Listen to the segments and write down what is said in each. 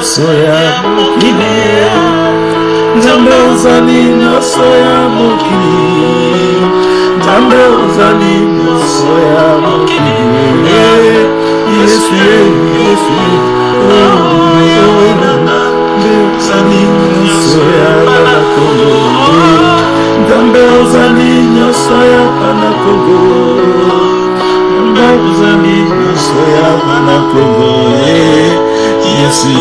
Soya mokili, Nzambe ozali nyonso ya mokili, Nzambe ozali nyonso ya mokili, Yesu Yesu, Nzambe ozali nyonso ya bana Kongo, Nzambe ozali nyonso ya bana Kongo, Nzambe ozali nyonso ya bana Kongo, Yesu.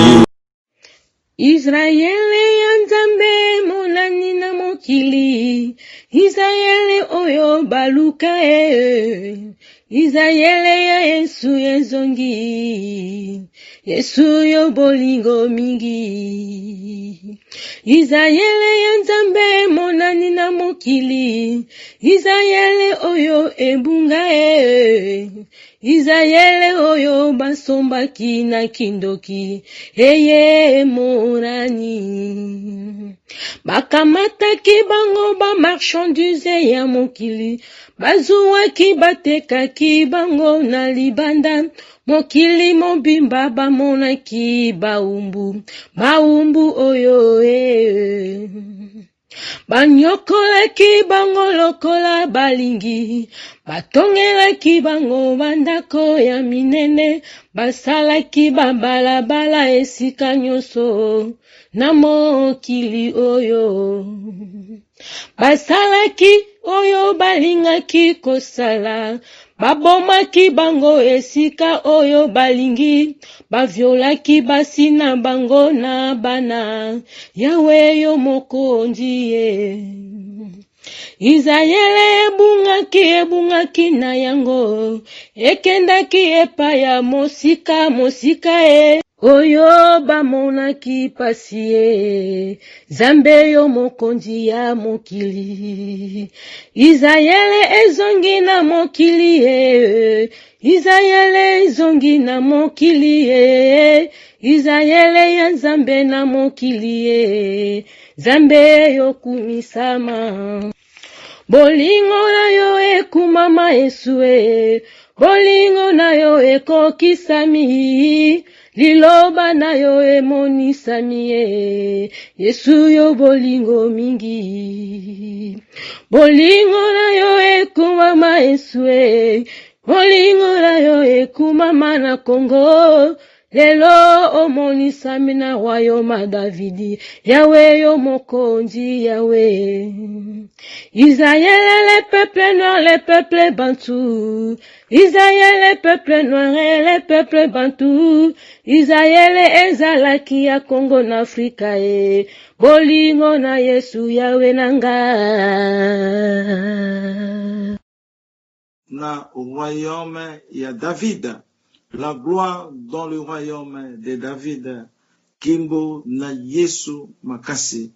Israele ya Nzambe monani na mokili, Israele oyo baluka Israele ya Yesu ezongi, Yesu yo bolingo mingi. Israele ya Nzambe monani na mokili, Israele oyo ebunga Israele oyo basombaki na kindoki, eye monani. Bakamataki bango ba marchandise ya mokili, bazuwaki batekaki bango na libanda, mokili mobimba bamonaki baumbu oyo banyokolaki bango lokola balingi, batongelaki bango bandako ya minene, basalaki babalabala esika nyonso na mokili oyo. Basalaki oyo balingaki kosala, babomaki bango esika oyo balingi, baviolaki basi na bango na bana, Yawe yo mokonzi Israele ebungaki na yango, ekendaki epai mosika oyo bamonaki pasi Nzambe yo mokonzi ya mokili. Israele ezongi na mokili Israele ezongi na mokili Israele ya Nzambe na mokili Nzambe yo kumisama. Bolingo na yo ekumama Yesu bolingo na yo ekokisami, liloba na yo emonisami Yesu yo bolingo mingi. Bolingo na yo ekumama Yesu bolingo na yo ekumama na Kongo, lelo omonisami na royaume Davidi, Yawe yo mokonzi Yawe. Israël les peuples noirs, les peuples bantous, Israël les peuples noirs et les peuples bantous, Israël ezalaki ya Congo na Afrika bolingo na Yesu Yawe nanga. Na royaume ya David, la gloire dans le royaume de David, Kimbo na Yesu makasi,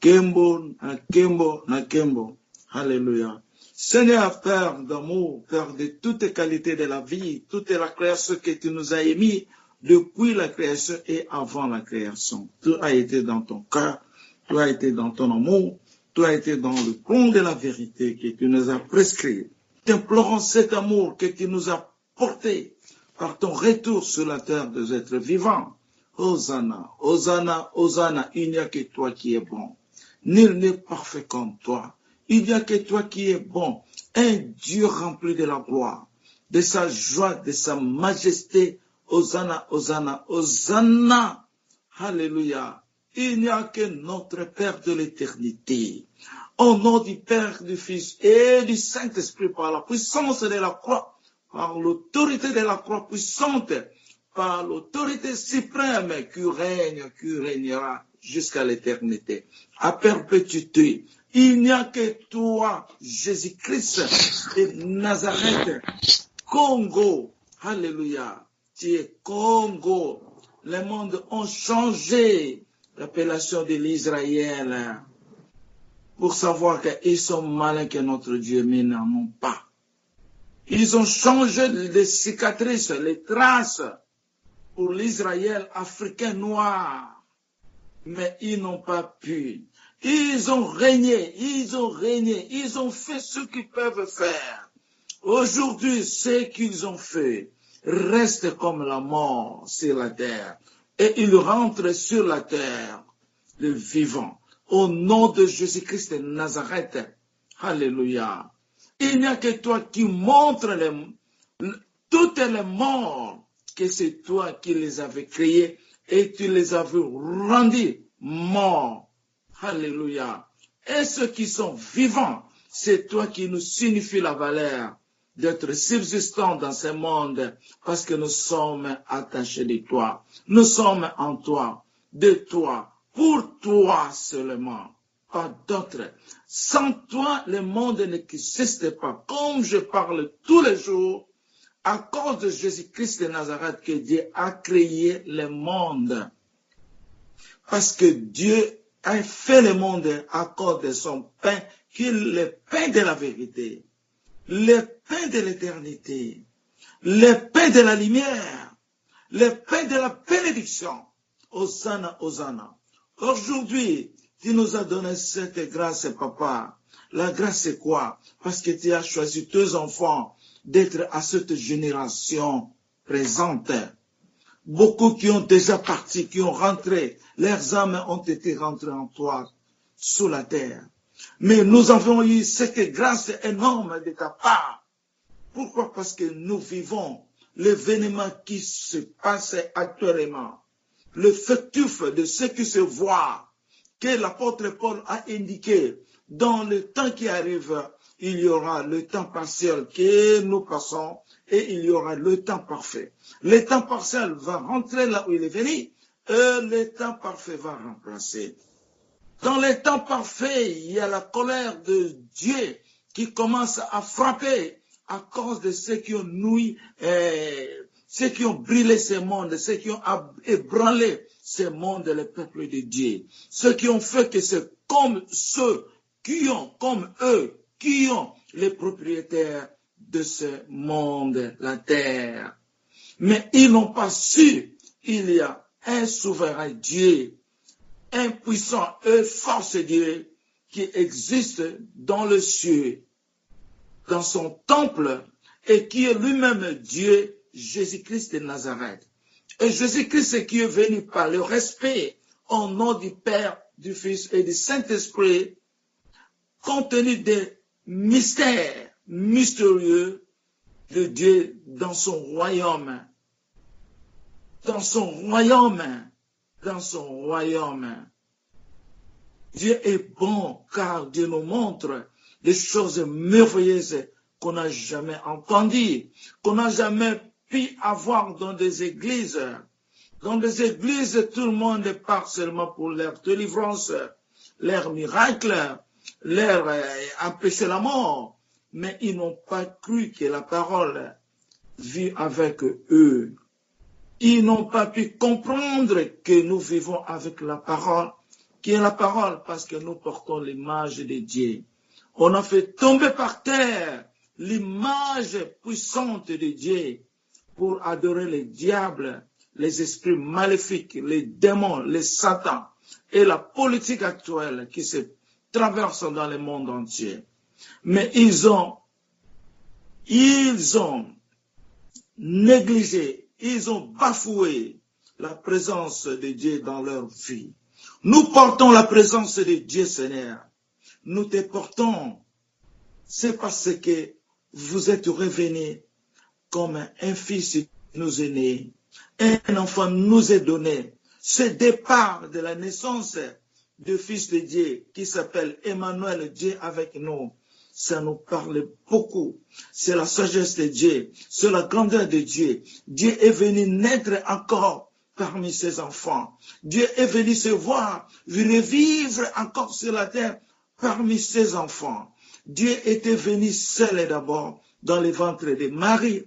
Kimbo na Kimbo na Kimbo, Alléluia. Seigneur, Père d'amour, Père de toutes qualités de la vie, toute la création que tu nous as émis depuis la création et avant la création. Tout a été dans ton cœur, tout a été dans ton amour, tout a été dans le plan de la vérité que tu nous as prescrit. T'implorons cet amour que tu nous as porté par ton retour sur la terre des êtres vivants. Hosanna, Hosanna, Hosanna, il n'y a que toi qui es bon. Nul n'est parfait comme toi. Il n'y a que toi qui es bon, un Dieu rempli de la gloire, de sa joie, de sa majesté. Hosanna, Hosanna, Hosanna. Alléluia. Il n'y a que notre Père de l'éternité. Au nom du Père, du Fils et du Saint-Esprit, par la puissance de la croix, par l'autorité de la croix puissante, par l'autorité suprême qui régnera jusqu'à l'éternité, à perpétuité. Il n'y a que toi, Jésus-Christ de Nazareth, Congo. Alléluia. Tu es Congo. Les mondes ont changé l'appellation de l'Israël pour savoir qu'ils sont malins que notre Dieu, mais n'en ont pas. Ils ont changé les cicatrices, les traces pour l'Israël africain noir, mais ils n'ont pas pu. Ils ont régné, ils ont fait ce qu'ils peuvent faire. Aujourd'hui, ce qu'ils ont fait reste comme la mort sur la terre. Et ils rentrent sur la terre, le vivant. Au nom de Jésus-Christ de Nazareth. Alléluia. Il n'y a que toi qui montres toutes les morts, que c'est toi qui les avais créés et tu les avais rendus morts. Alléluia. Et ceux qui sont vivants, c'est toi qui nous signifie la valeur d'être subsistants dans ce monde parce que nous sommes attachés de toi. Nous sommes en toi, de toi, pour toi seulement, pas d'autres. Sans toi, le monde n'existe pas. Comme je parle tous les jours, à cause de Jésus-Christ de Nazareth, que Dieu a créé le monde. Parce que Dieu a fait le monde à cause de son pain, qui est le pain de la vérité, le pain de l'éternité, le pain de la lumière, le pain de la bénédiction. Hosanna, Hosanna. Aujourd'hui, tu nous as donné cette grâce, papa. La grâce, c'est quoi? Parce que tu as choisi tes enfants d'être à cette génération présente. Beaucoup qui ont déjà parti, qui ont rentré, leurs âmes ont été rentrées en toi, sous la terre. Mais nous avons eu cette grâce énorme de ta part. Pourquoi? Parce que nous vivons l'événement qui se passe actuellement. Le factif de ce qui se voit, que l'apôtre Paul a indiqué. Dans le temps qui arrive, il y aura le temps partiel que nous passons et il y aura le temps parfait. Le temps partiel va rentrer là où il est venu et le temps parfait va remplacer. Dans le temps parfait, il y a la colère de Dieu qui commence à frapper à cause de ceux qui ont nui, ceux qui ont brûlé ce monde, ceux qui ont ébranlé ce monde, le peuple de Dieu. Ceux qui ont fait que c'est comme ceux qui ont, comme eux, qui ont les propriétaires de ce monde, la terre. Mais ils n'ont pas su, il y a un souverain Dieu, un puissant et force Dieu qui existe dans le ciel, dans son temple, et qui est lui-même Dieu, Jésus-Christ de Nazareth. Et Jésus-Christ qui est venu par le respect au nom du Père, du Fils et du Saint-Esprit, compte tenu des mystères mystérieux de Dieu dans son royaume. Dans son royaume. Dans son royaume. Dieu est bon car Dieu nous montre des choses merveilleuses qu'on n'a jamais entendues, qu'on n'a jamais pu avoir dans des églises. Dans des églises, tout le monde part seulement pour leur délivrance, leur miracle, leur empêcher la mort. Mais ils n'ont pas cru que la parole vit avec eux. Ils n'ont pas pu comprendre que nous vivons avec la parole, qui est la parole parce que nous portons l'image de Dieu. On a fait tomber par terre l'image puissante de Dieu pour adorer les diables, les esprits maléfiques, les démons, les satans et la politique actuelle qui se traverse dans le monde entier. Mais ils ont négligé, ils ont bafoué la présence de Dieu dans leur vie. Nous portons la présence de Dieu, Seigneur. Nous te portons. C'est parce que vous êtes revenu comme un fils nous est né. Un enfant nous est donné. Ce départ de la naissance du Fils de Dieu qui s'appelle Emmanuel, Dieu avec nous, ça nous parle beaucoup. C'est la sagesse de Dieu, c'est la grandeur de Dieu. Dieu est venu naître encore parmi ses enfants. Dieu est venu se voir, revivre encore sur la terre parmi ses enfants. Dieu était venu seul d'abord dans le ventre de Marie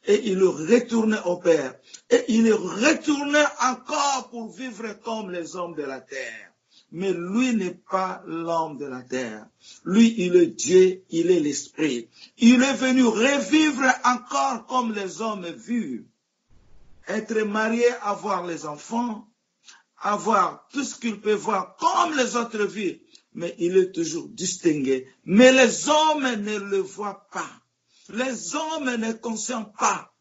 et il retournait au Père. Et il retournait encore pour vivre comme les hommes de la terre. Mais lui n'est pas l'homme de la terre. Lui, il est Dieu, il est l'Esprit. Il est venu revivre encore comme les hommes vivent. Être marié, avoir les enfants, avoir tout ce qu'il peut voir comme les autres vivent. Mais il est toujours distingué. Mais les hommes ne le voient pas. Les hommes ne conscientent pas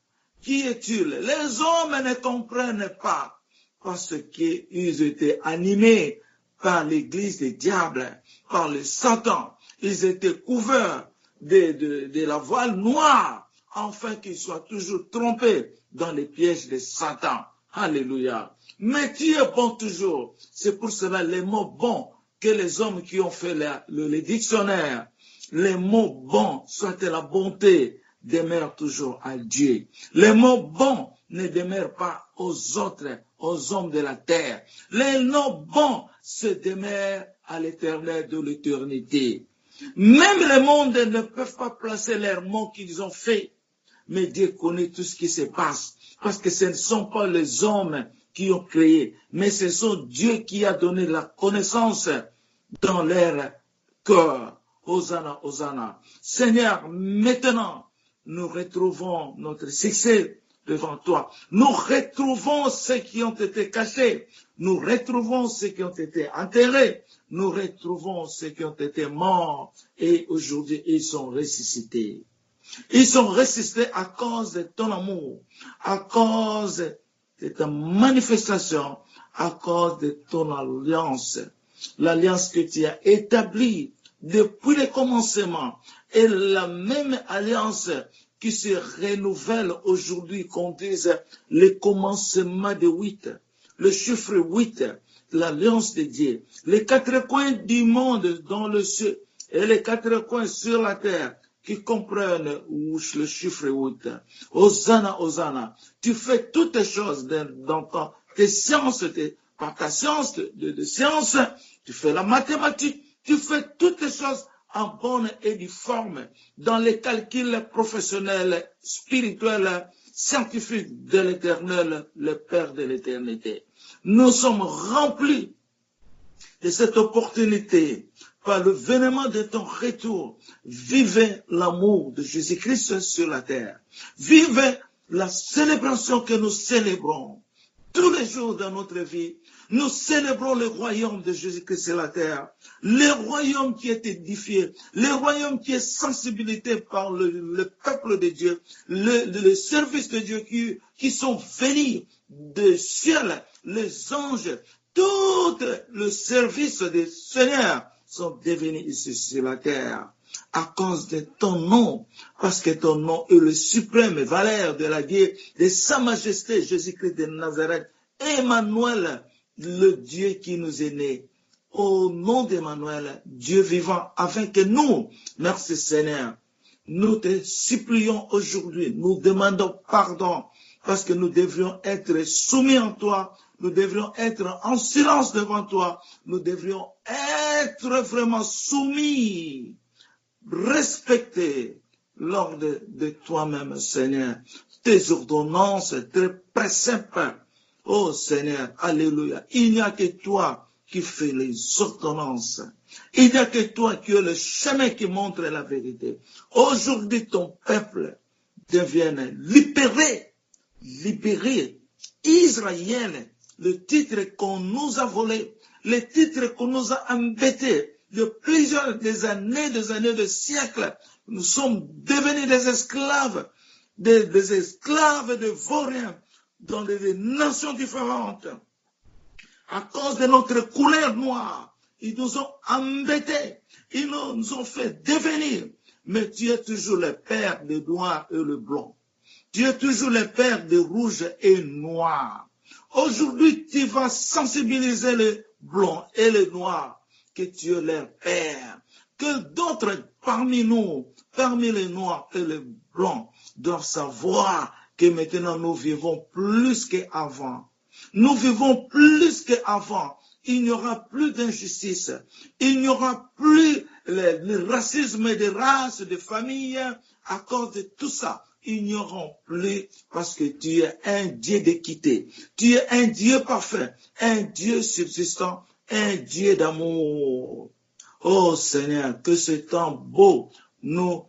qui est-il. Les hommes ne comprennent pas parce qu'ils étaient animés par l'église des diables, par le Satan. Ils étaient couverts de la voile noire, afin qu'ils soient toujours trompés dans les pièges de Satan. Alléluia. Mais Dieu est bon toujours. C'est pour cela les mots bons que les hommes qui ont fait le dictionnaire, les mots bons, soit la bonté, demeurent toujours à Dieu. Les mots bons ne demeurent pas aux autres, aux hommes de la terre. Les mots bons se demeurent à l'Éternel de l'éternité. Même les mondes ne peuvent pas placer leurs mots qu'ils ont faits. Mais Dieu connaît tout ce qui se passe. Parce que ce ne sont pas les hommes qui ont créé, mais ce sont Dieu qui a donné la connaissance dans leur cœur. Hosanna, Hosanna. Seigneur, maintenant, nous retrouvons notre succès devant toi. Nous retrouvons ceux qui ont été cachés. Nous retrouvons ceux qui ont été enterrés. Nous retrouvons ceux qui ont été morts. Et aujourd'hui, ils sont ressuscités. Ils sont ressuscités à cause de ton amour, à cause de ta manifestation, à cause de ton alliance. L'alliance que tu as établie depuis le commencement est la même alliance qui se renouvelle aujourd'hui, qu'on dise le commencement de 8, le chiffre 8, l'alliance de Dieu, les 4 coins du monde dans le ciel et les 4 coins sur la terre qui comprennent le chiffre 8. Hosanna, Hosanna. Tu fais toutes les choses dans tes sciences, par ta science de science, tu fais la mathématique, tu fais toutes les choses en bonne et due forme dans les calculs professionnels, spirituels, scientifiques de l'Éternel, le Père de l'éternité. Nous sommes remplis de cette opportunité par le vénement de ton retour. Vivez l'amour de Jésus-Christ sur la terre. Vivez la célébration que nous célébrons tous les jours de notre vie. Nous célébrons le royaume de Jésus-Christ sur la terre. Le royaume qui est édifié, le royaume qui est sensibilisé par le peuple de Dieu, le service de Dieu qui sont venus du ciel, les anges, tout le service des Seigneurs sont devenus ici sur la terre à cause de ton nom, parce que ton nom est le suprême valeur de la guerre de Sa Majesté Jésus-Christ de Nazareth, Emmanuel, le Dieu qui nous est né. Au nom d'Emmanuel, Dieu vivant, afin que nous, merci Seigneur, nous te supplions aujourd'hui, nous demandons pardon, parce que nous devrions être soumis en toi, nous devrions être en silence devant toi, nous devrions être vraiment soumis, respectés l'ordre de toi-même, Seigneur. Tes ordonnances, tes préceptes, oh Seigneur, alléluia. Il n'y a que toi qui fais les ordonnances. Il n'y a que toi qui es le chemin qui montre la vérité. Aujourd'hui, ton peuple devienne libéré. Israël, le titre qu'on nous a volé, le titre qu'on nous a embêté de plusieurs des années, de siècles. Nous sommes devenus des esclaves de vauriens dans des nations différentes. À cause de notre couleur noire, ils nous ont embêtés, ils nous ont fait devenir. Mais tu es toujours le Père des noirs et le blanc. Tu es toujours le Père des rouges et noirs. Aujourd'hui, tu vas sensibiliser les blancs et les noirs que tu es leur Père. Que d'autres parmi nous, parmi les noirs et les blancs, doivent savoir que maintenant nous vivons plus qu'avant. Nous vivons plus qu'avant. Il n'y aura plus d'injustice. Il n'y aura plus le racisme des races, des familles. À cause de tout ça, ils n'y auront plus parce que tu es un Dieu d'équité. Tu es un Dieu parfait, un Dieu subsistant, un Dieu d'amour. Oh Seigneur, que ce temps beau nous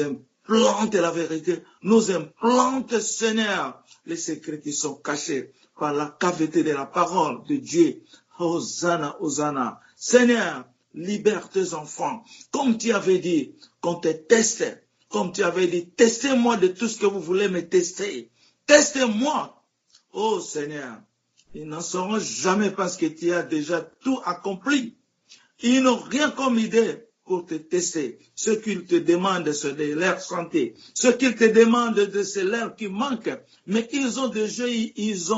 implante la vérité, nous implante, Seigneur, les secrets qui sont cachés par la cavité de la parole de Dieu. Hosanna, Hosanna. Seigneur, libère tes enfants. Comme tu avais dit, qu'on te teste, comme tu avais dit, testez-moi de tout ce que vous voulez me tester. Testez-moi. Oh Seigneur, ils n'en sauront jamais parce que tu as déjà tout accompli. Ils n'ont rien comme idée pour te tester. Ce qu'ils te demandent, c'est de leur santé. Ce qu'ils te demandent, c'est l'air qui manque. Mais ils ont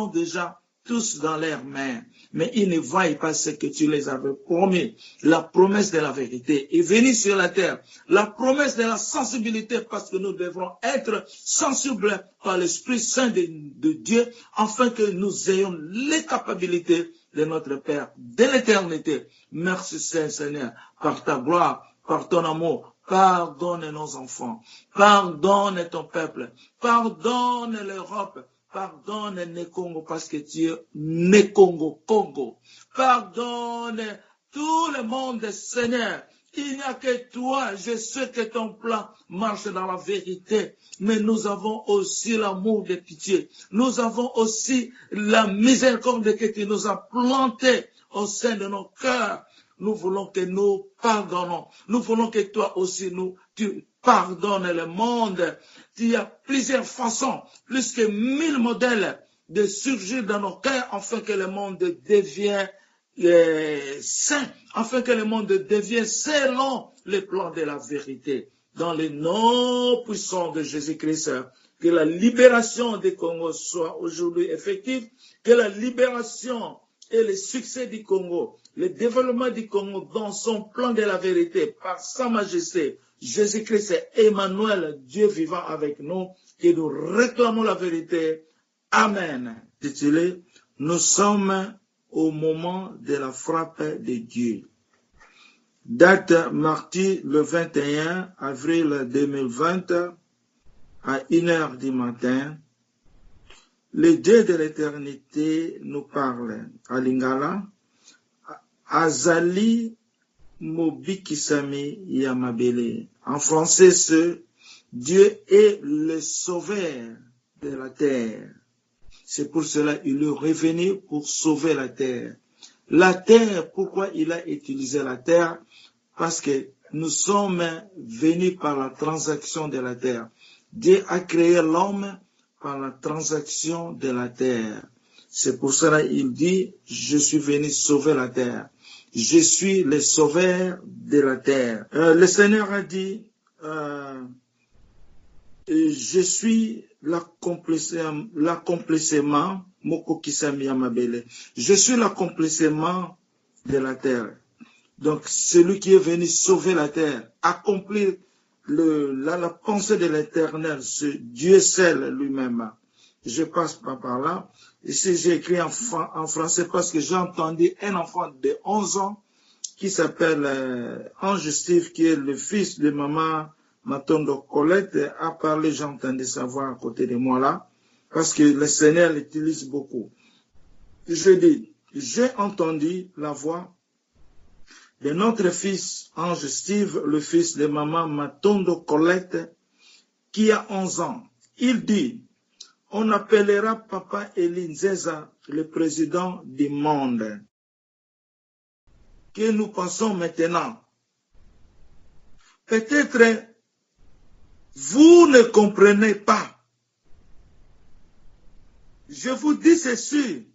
déjà tous dans leurs mains. Mais ils ne voient pas ce que tu les avais promis. La promesse de la vérité est venue sur la terre. La promesse de la sensibilité, parce que nous devrons être sensibles par l'Esprit Saint de Dieu, afin que nous ayons les capacités de notre Père, de l'éternité. Merci Seigneur, par ta gloire, par ton amour. Pardonne nos enfants, pardonne ton peuple, pardonne l'Europe, pardonne le Congo parce que tu es né Congo. Pardonne tout le monde, Seigneur. Il n'y a que toi. Je sais que ton plan marche dans la vérité. Mais nous avons aussi l'amour de pitié. Nous avons aussi la miséricorde que tu nous as plantée au sein de nos cœurs. Nous voulons que nous pardonnons. Nous voulons que toi aussi, tu pardonnes le monde. Il y a plusieurs façons, plus que 1000 modèles de surgir dans nos cœurs afin que le monde devienne saint, afin que le monde devienne selon les plans de la vérité. Dans les noms puissants de Jésus-Christ, que la libération du Congo soit aujourd'hui effective, que la libération et le succès du Congo, le développement du Congo dans son plan de la vérité, par sa majesté, Jésus-Christ est Emmanuel, Dieu vivant avec nous, et nous réclamons la vérité. Amen. Titulé, nous sommes au moment de la frappe de Dieu. Date mardi le 21 avril 2020 à 1h du matin. Le Dieu de l'éternité nous parle à Lingala, Azali Mobikisami Yamabele. En français, Dieu est le sauveur de la terre. C'est pour cela qu'il est revenu pour sauver la terre. La terre, pourquoi il a utilisé la terre? Parce que nous sommes venus par la transaction de la terre. Dieu a créé l'homme par la transaction de la terre. C'est pour cela qu'il dit, je suis venu sauver la terre. Je suis le sauveur de la terre. Le Seigneur a dit, je suis l'accomplissement, je suis l'accomplissement de la terre. Donc, celui qui est venu sauver la terre, accomplir la pensée de l'Éternel, ce Dieu seul lui-même. Je passe pas par là. Ici, j'ai écrit en français parce que j'ai entendu un enfant de 11 ans qui s'appelle Ange Steve, qui est le fils de maman Matondo Colette, a parlé, j'ai entendu sa voix à côté de moi là, parce que le Seigneur l'utilise beaucoup. Je dis, j'ai entendu la voix de notre fils Ange Steve, le fils de maman Matondo Colette, qui a 11 ans. Il dit, on appellera Papa Eli Nzeza le président du monde. Que nous pensons maintenant. Peut-être vous ne comprenez pas. Je vous dis ceci,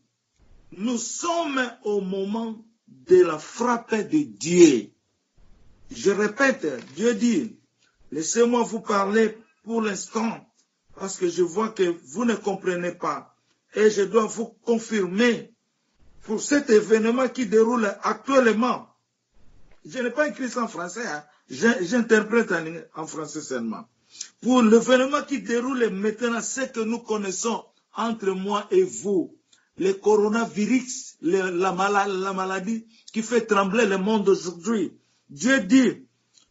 nous sommes au moment de la frappe de Dieu. Je répète, Dieu dit, laissez-moi vous parler pour l'instant, parce que je vois que vous ne comprenez pas. Et je dois vous confirmer pour cet événement qui déroule actuellement. Je n'ai pas écrit ça en français, hein. J'interprète en français seulement. Pour l'événement qui déroule maintenant, ce que nous connaissons entre moi et vous, le coronavirus, la maladie qui fait trembler le monde aujourd'hui. Dieu dit,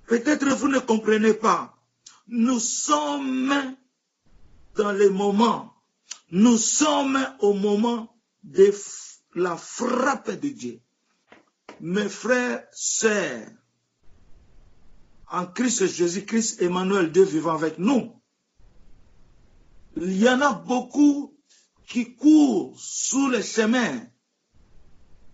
peut-être vous ne comprenez pas, nous sommes dans le moment, nous sommes au moment de la frappe de Dieu. Mes frères, sœurs, en Christ Jésus-Christ, Emmanuel, Dieu vivant avec nous, il y en a beaucoup qui courent sous le chemin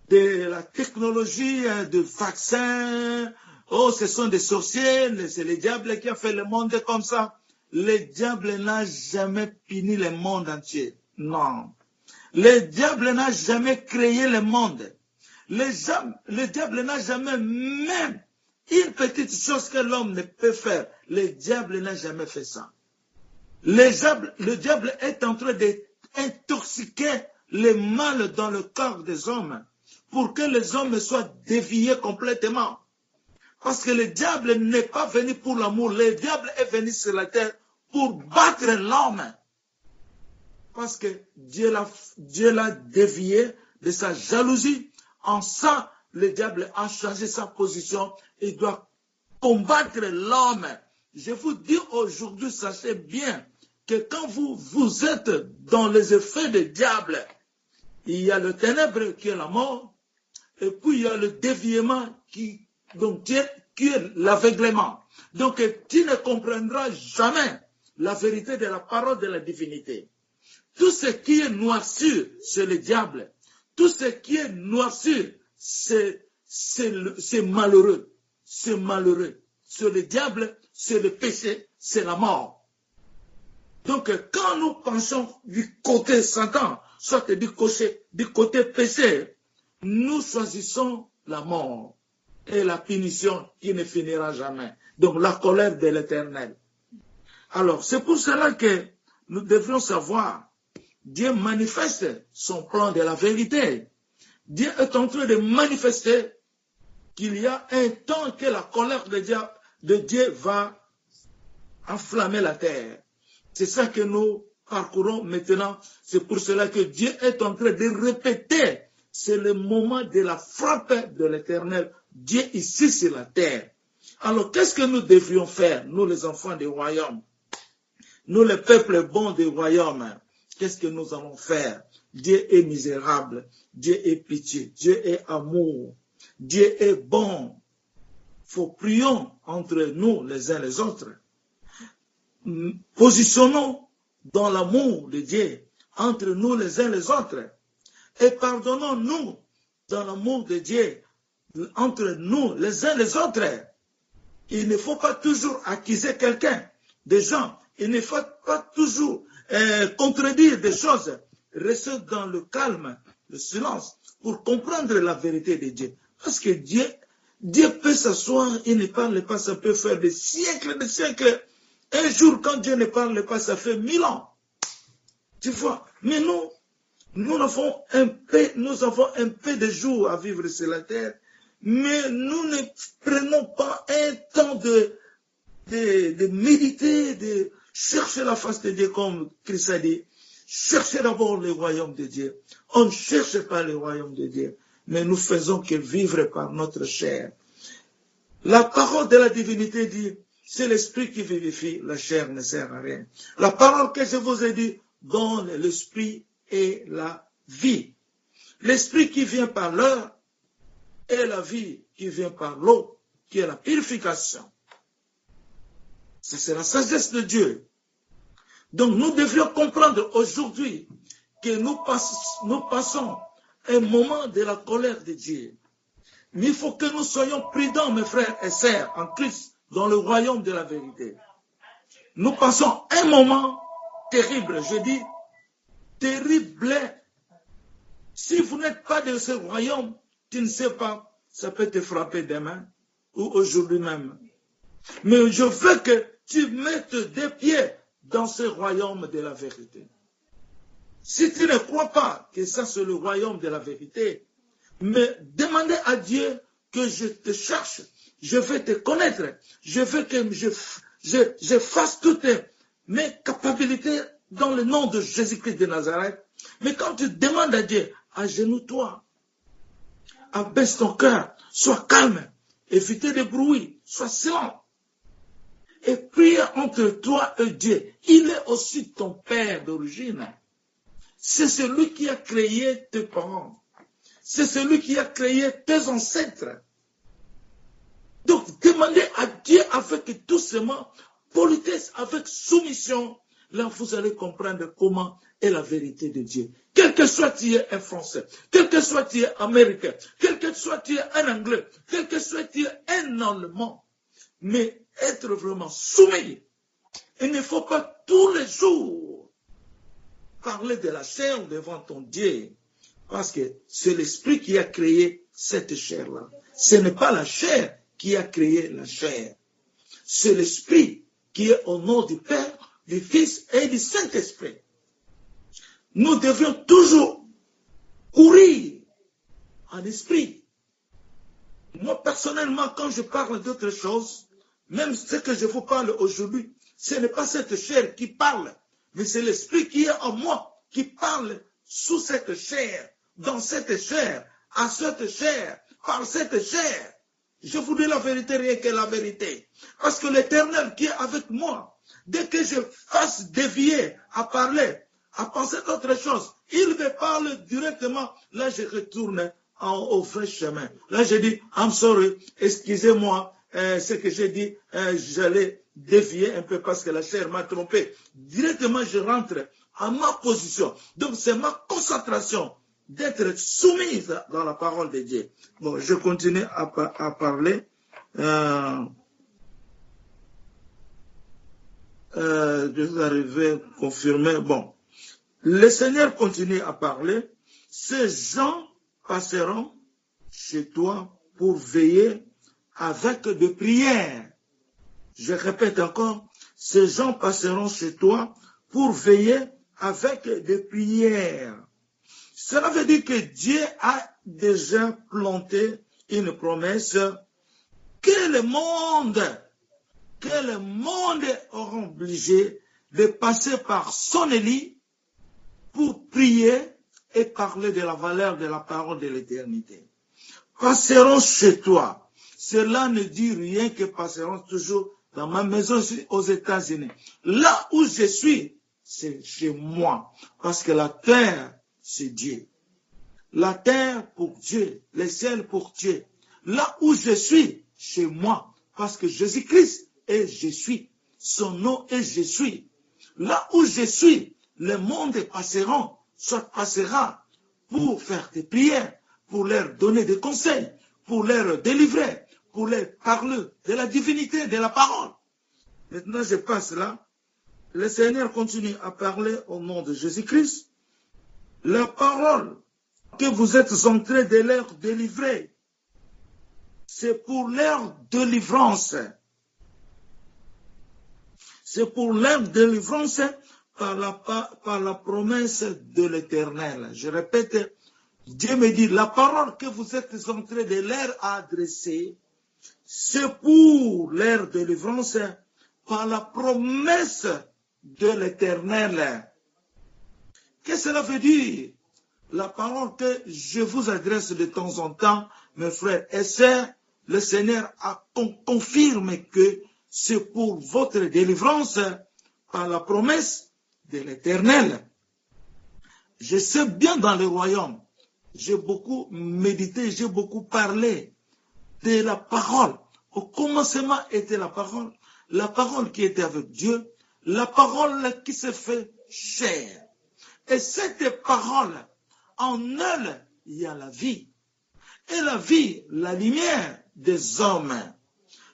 de la technologie, de vaccins, Oh, ce sont des sorciers, c'est le diable qui a fait le monde comme ça. Le diable n'a jamais puni le monde entier. Non. Le diable n'a jamais créé le monde. Le diable n'a jamais même une petite chose que l'homme ne peut faire. Le diable n'a jamais fait ça. Le diable est en train d'intoxiquer le mal dans le corps des hommes pour que les hommes soient déviés complètement. Parce que le diable n'est pas venu pour l'amour. Le diable est venu sur la terre pour battre l'homme. Parce que Dieu l'a dévié de sa jalousie. En ça, le diable a changé sa position. Il doit combattre l'homme. Je vous dis aujourd'hui, sachez bien que quand vous êtes dans les effets du diable, il y a le ténèbre qui est la mort, et puis il y a le déviement qui est l'aveuglement. Donc tu ne comprendras jamais la vérité de la parole de la divinité. Tout ce qui est noirceur, c'est le diable. Tout ce qui est noirceur, c'est malheureux. C'est malheureux. C'est le diable, c'est le péché, c'est la mort. Donc quand nous pensons du côté Satan, soit du côté péché, nous choisissons la mort et la punition qui ne finira jamais. Donc la colère de l'Éternel. Alors c'est pour cela que nous devrions savoir, Dieu manifeste son plan de la vérité. Dieu est en train de manifester qu'il y a un temps que la colère de Dieu va enflammer la terre. C'est ça que nous parcourons maintenant. C'est pour cela que Dieu est en train de répéter. C'est le moment de la frappe de l'Éternel. Dieu ici sur la terre. Alors qu'est-ce que nous devrions faire, nous les enfants du royaume? Nous les peuples bons du royaume. Qu'est-ce que nous allons faire? Dieu est misérable. Dieu est pitié. Dieu est amour. Dieu est bon. Faut prions entre nous les uns les autres. Positionnons dans l'amour de Dieu entre nous les uns les autres. Et pardonnons-nous dans l'amour de Dieu entre nous les uns les autres. Il ne faut pas toujours accuser quelqu'un, des gens. Il ne faut pas toujours contredire des choses. Restez dans le calme, le silence, pour comprendre la vérité de Dieu. Parce que Dieu peut s'asseoir, il ne parle pas, ça peut faire des siècles. Un jour, quand Dieu ne parle pas, ça fait 1000 ans. Tu vois, mais nous avons un peu de jours à vivre sur la terre, mais nous ne prenons pas un temps de méditer, de chercher la face de Dieu comme Christ a dit. Cherchez d'abord le royaume de Dieu. On ne cherche pas le royaume de Dieu, mais nous faisons que vivre par notre chair. La parole de la divinité dit, c'est l'esprit qui vivifie, la chair ne sert à rien. La parole que je vous ai dit donne l'esprit et la vie. L'esprit qui vient par l'heure et la vie qui vient par l'eau, qui est la purification. C'est la sagesse de Dieu. Donc nous devrions comprendre aujourd'hui que nous passons un moment de la colère de Dieu. Mais il faut que nous soyons prudents, mes frères et sœurs, en Christ, dans le royaume de la vérité. Nous passons un moment terrible, je dis terrible. Si vous n'êtes pas de ce royaume, tu ne sais pas, ça peut te frapper demain ou aujourd'hui même. Mais je veux que tu mettes des pieds dans ce royaume de la vérité. Si tu ne crois pas que ça c'est le royaume de la vérité, mais demandez à Dieu que je te cherche, je vais te connaître, je veux que je fasse toutes mes capacités dans le nom de Jésus-Christ de Nazareth. Mais quand tu demandes à Dieu, agenouille-toi, abaisse ton cœur, sois calme, évitez les bruits, sois silent. Et prie entre toi et Dieu. Il est aussi ton Père d'origine. C'est celui qui a créé tes parents. C'est celui qui a créé tes ancêtres. Donc, demandez à Dieu avec doucement, politesse, avec soumission, là vous allez comprendre comment est la vérité de Dieu. Quel que soit tu es un Français, quel que soit tu es Américain, quel que soit tu es un Anglais, quel que soit tu es un Allemand, mais être vraiment soumis. Il ne faut pas tous les jours parler de la chair devant ton Dieu, parce que c'est l'esprit qui a créé cette chair-là. Ce n'est pas la chair qui a créé la chair. C'est l'esprit qui est au nom du Père, du Fils et du Saint-Esprit. Nous devions toujours courir en esprit. Moi, personnellement, quand je parle d'autre chose, même ce que je vous parle aujourd'hui, ce n'est pas cette chair qui parle, mais c'est l'esprit qui est en moi, qui parle sous cette chair, dans cette chair, à cette chair, par cette chair. Je vous dis la vérité, rien que la vérité. Parce que l'Éternel qui est avec moi, dès que je fasse dévier à parler, à penser d'autre chose, il me parle directement. Là, je retourne au vrai chemin. Là, je dis, I'm sorry, excusez-moi, ce que j'ai dit, j'allais dévier un peu parce que la chair m'a trompé. Directement, je rentre à ma position. Donc, c'est ma concentration d'être soumise dans la parole de Dieu. Bon, je continue à parler. Je vais arriver à confirmer. Bon, le Seigneur continue à parler. Ces gens passeront chez toi pour veiller avec des prières. Je répète encore, ces gens passeront chez toi pour veiller avec des prières. Cela veut dire que Dieu a déjà planté une promesse que le monde aura obligé de passer par son Élie pour prier et parler de la valeur de la parole de l'éternité. Passeront chez toi. Cela ne dit rien que passeront toujours dans ma maison aux États-Unis. Là où je suis, c'est chez moi. Parce que la terre, c'est Dieu. La terre pour Dieu, les ciels pour Dieu. Là où je suis, chez moi. Parce que Jésus-Christ est je suis. Son nom est je suis. Là où je suis, le monde passera pour faire des prières, pour leur donner des conseils, pour leur délivrer, pour leur parler de la divinité, de la parole. Maintenant, je passe là. Le Seigneur continue à parler au nom de Jésus-Christ. La parole que vous êtes en train de leur délivrer, c'est pour leur délivrance. C'est pour leur délivrance par la promesse de l'Éternel. Je répète, Dieu me dit, la parole que vous êtes en train de leur adresser, c'est pour leur délivrance par la promesse de l'Éternel. Qu'est-ce que cela veut dire? La parole que je vous adresse de temps en temps, mes frères et sœurs, le Seigneur confirme que c'est pour votre délivrance par la promesse de l'Éternel. Je sais bien dans le royaume, j'ai beaucoup médité, j'ai beaucoup parlé de la parole. Au commencement était la parole qui était avec Dieu, la parole qui se fait chair. Et cette parole, en elle, il y a la vie. Et la vie, la lumière des hommes.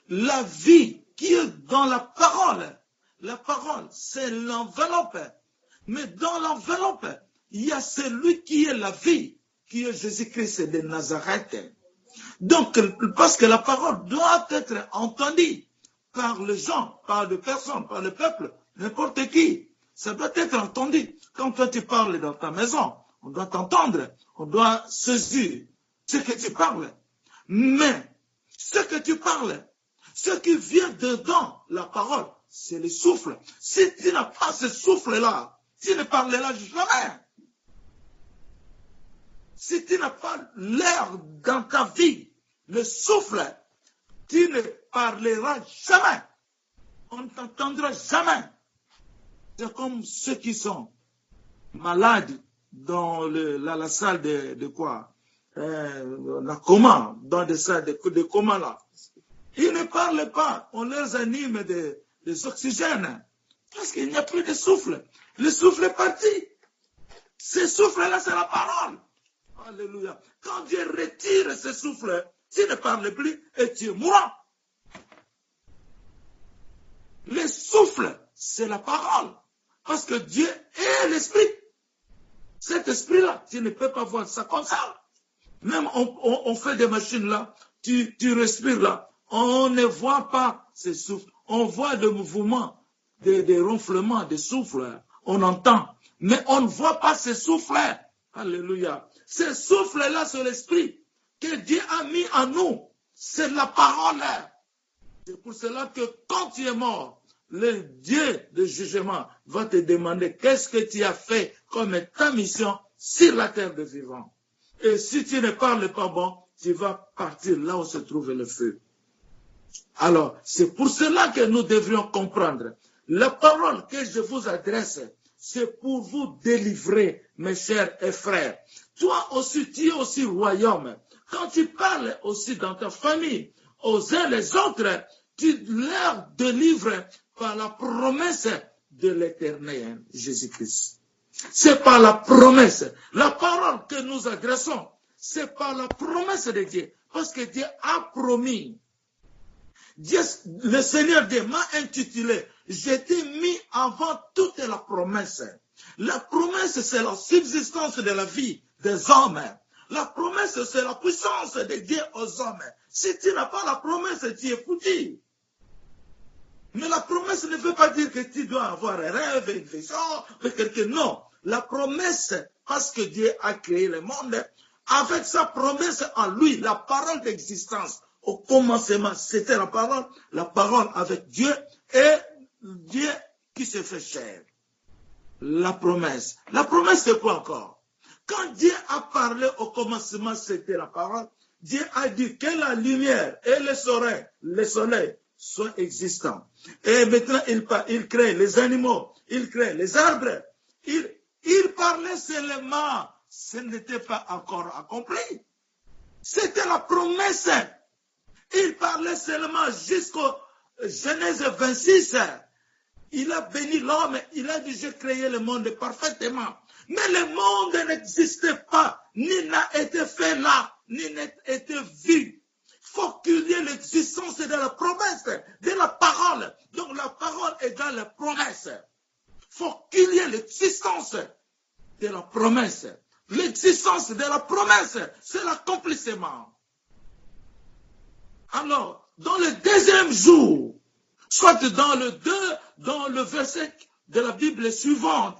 La vie qui est dans la parole. La parole, c'est l'enveloppe. Mais dans l'enveloppe, il y a celui qui est la vie, qui est Jésus-Christ de Nazareth. Donc, parce que la parole doit être entendue par les gens, par les personnes, par le peuple, n'importe qui. Ça doit être entendu. Quand toi tu parles dans ta maison, on doit t'entendre, on doit saisir ce que tu parles. Mais ce que tu parles, ce qui vient dedans la parole, c'est le souffle. Si tu n'as pas ce souffle-là, tu ne parleras jamais. Si tu n'as pas l'air dans ta vie, le souffle, tu ne parleras jamais. On ne t'entendra jamais. C'est comme ceux qui sont malades dans la salle de quoi la coma, dans des salles de coma là. Ils ne parlent pas. On les anime des oxygènes Parce qu'il n'y a plus de souffle. Le souffle est parti. Ce souffle-là, c'est la parole. Alléluia. Quand Dieu retire ce souffle, tu ne parles plus et tu es mourant. Le souffle, c'est la parole. Parce que Dieu est l'esprit. Cet esprit-là, tu ne peux pas voir ça comme ça. Même on fait des machines là, tu respires là. On ne voit pas ce souffle. On voit des mouvements, des ronflements, des souffles. On entend. Mais on ne voit pas ce souffle. Alléluia. Ce souffle-là, c'est l'esprit que Dieu a mis en nous. C'est la parole. C'est pour cela que quand tu es mort, le Dieu de jugement va te demander qu'est-ce que tu as fait comme ta mission sur la terre des vivants. Et si tu ne parles pas bon, tu vas partir là où se trouve le feu. Alors, c'est pour cela que nous devrions comprendre. La parole que je vous adresse, c'est pour vous délivrer, mes chers et frères. Toi aussi, tu es aussi royaume. Quand tu parles aussi dans ta famille, aux uns les autres, tu leur délivres par la promesse de l'Éternel Jésus-Christ. C'est par la promesse. La parole que nous adressons, c'est par la promesse de Dieu. Parce que Dieu a promis. Dieu, le Seigneur Dieu m'a intitulé, j'étais mis avant toute la promesse. La promesse, c'est la subsistance de la vie des hommes. La promesse, c'est la puissance de Dieu aux hommes. Si tu n'as pas la promesse, tu es foutu. Mais la promesse ne veut pas dire que tu dois avoir un rêve, une vision, non. La promesse, parce que Dieu a créé le monde, avec sa promesse en lui, la parole d'existence. Au commencement, c'était la parole avec Dieu et Dieu qui se fait chair. La promesse. La promesse, c'est quoi encore? Quand Dieu a parlé au commencement, c'était la parole. Dieu a dit que la lumière et le soleil soient existants. Et maintenant, il crée les animaux, il crée les arbres. Il parlait seulement, ce n'était pas encore accompli. C'était la promesse. Il parlait seulement jusqu'au Genèse 26. Il a béni l'homme, il a dit, j'ai créé le monde parfaitement. Mais le monde n'existait pas, ni n'a été fait là, ni n'a été vu. Il faut qu'il y ait l'existence de la promesse, de la parole. Donc la parole est dans la promesse. Il faut qu'il y ait l'existence de la promesse. L'existence de la promesse, c'est l'accomplissement. Alors, dans le deuxième jour, soit dans le verset de la Bible suivante,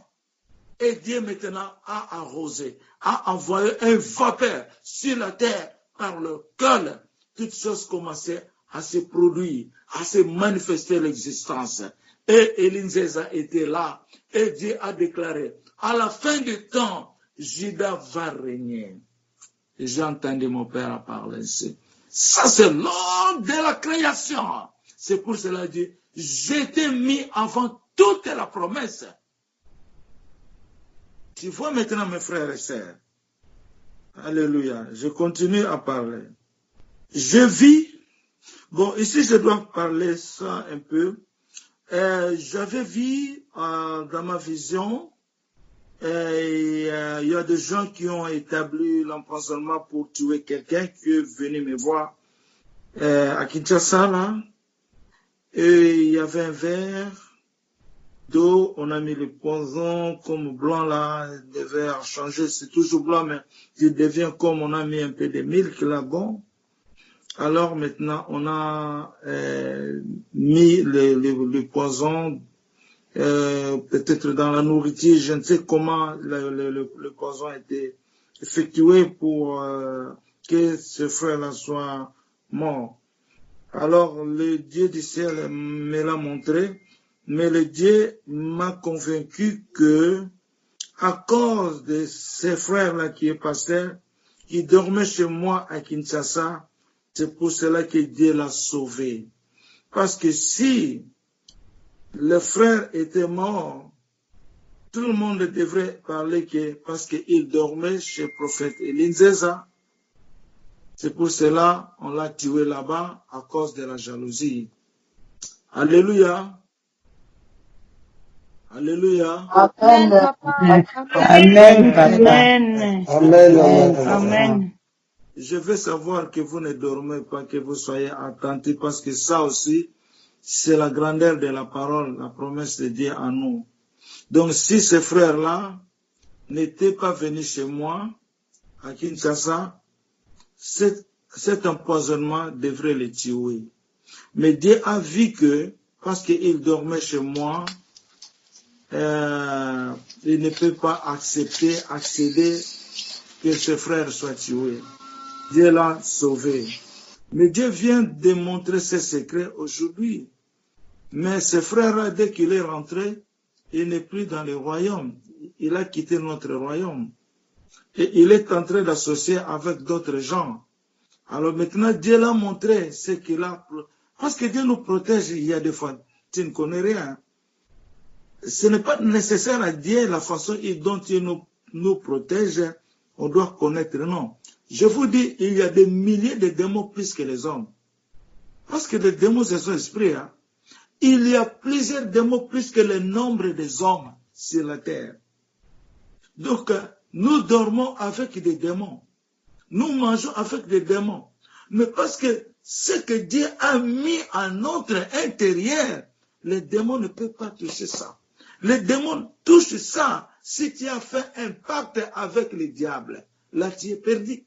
et Dieu maintenant a arrosé, a envoyé un vapeur sur la terre par lequel toutes choses commençaient à se produire, à se manifester l'existence. Et Elinzeza était là, et Dieu a déclaré, à la fin du temps, Judas va régner. Et j'ai entendu mon père parler ainsi. Ça, c'est l'ordre de la création. C'est pour cela que j'étais mis avant toute la promesse. Tu vois maintenant, mes frères et sœurs. Alléluia. Je continue à parler. Je vis. Bon, ici, je dois parler ça un peu. J'avais vu dans ma vision, il y a des gens qui ont établi l'empoisonnement pour tuer quelqu'un qui est venu me voir à Kinshasa, là. Et il y avait un verre d'eau, on a mis le poison comme blanc là, le verre a changé, c'est toujours blanc, mais il devient comme on a mis un peu de milk là-bas. Alors maintenant, on a mis le poison peut-être dans la nourriture, je ne sais comment le poison a été effectué pour que ce frère-là soit mort. Alors le Dieu du ciel me l'a montré, mais le Dieu m'a convaincu que à cause de ces frères-là qui est passé, qui dormaient chez moi à Kinshasa, c'est pour cela que Dieu l'a sauvé. Parce que si le frère était mort, tout le monde devrait parler que parce qu'il dormait chez le prophète Elinzeza. C'est pour cela on l'a tué là-bas à cause de la jalousie. Alléluia. Alléluia. Amen, papa. Amen, papa. Amen. Amen. Amen. Je veux savoir que vous ne dormez pas, que vous soyez attentifs, parce que ça aussi, c'est la grandeur de la parole, la promesse de Dieu à nous. Donc, si ces frères-là n'étaient pas venus chez moi, à Kinshasa, cet empoisonnement devrait les tuer. Mais Dieu a vu que, parce qu'ils dormaient chez moi, il ne peut pas accéder que ce frère soit tué. Dieu l'a sauvé. Mais Dieu vient de montrer ses secrets aujourd'hui. Mais ce frère-là, dès qu'il est rentré, il n'est plus dans le royaume. Il a quitté notre royaume. Et il est en train d'associer avec d'autres gens. Alors maintenant, Dieu l'a montré ce qu'il a. Parce que Dieu nous protège, il y a des fois, tu ne connais rien. Ce n'est pas nécessaire à Dieu la façon dont il nous protège, on doit connaître, non. Je vous dis, il y a des milliers de démons plus que les hommes. Parce que les démons, c'est son esprit. Hein. Il y a plusieurs démons plus que le nombre des hommes sur la terre. Donc, nous dormons avec des démons. Nous mangeons avec des démons. Mais parce que ce que Dieu a mis à notre intérieur, les démons ne peuvent pas toucher ça. Les démons touchent ça si tu as fait un pacte avec le diable. Là, tu es perdu.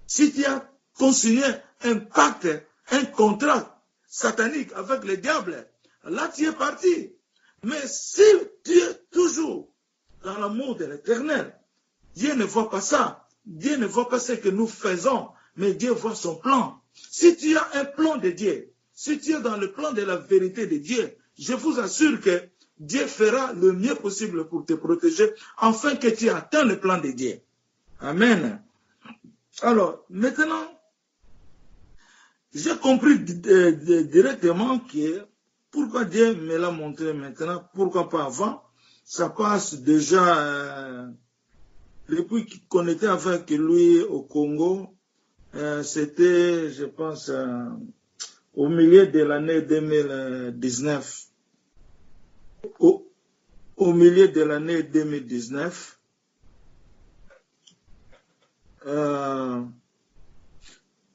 Si tu as consigné un pacte, un contrat satanique avec le diable, là, tu es parti. Mais si tu es toujours dans l'amour de l'Éternel, Dieu ne voit pas ça. Dieu ne voit pas ce que nous faisons, mais Dieu voit son plan. Si tu as un plan de Dieu, si tu es dans le plan de la vérité de Dieu, je vous assure que Dieu fera le mieux possible pour te protéger, afin que tu atteignes le plan de Dieu. Amen. Alors, maintenant, j'ai compris directement que pourquoi Dieu me l'a montré maintenant, pourquoi pas avant. Ça passe déjà, depuis qu'on était avec lui au Congo, c'était, je pense, au milieu de l'année 2019. Au milieu de l'année 2019,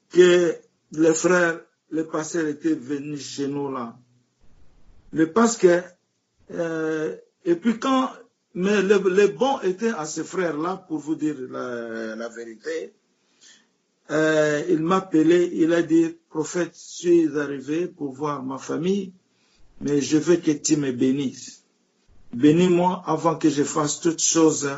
que les frères, les pasteurs étaient venus chez nous là. Mais parce que, et puis quand, mais le bon était à ces frères-là, pour vous dire la vérité, il m'a appelé, il a dit, prophète, je suis arrivé pour voir ma famille, mais je veux que tu me bénisses. Bénis-moi avant que je fasse toutes choses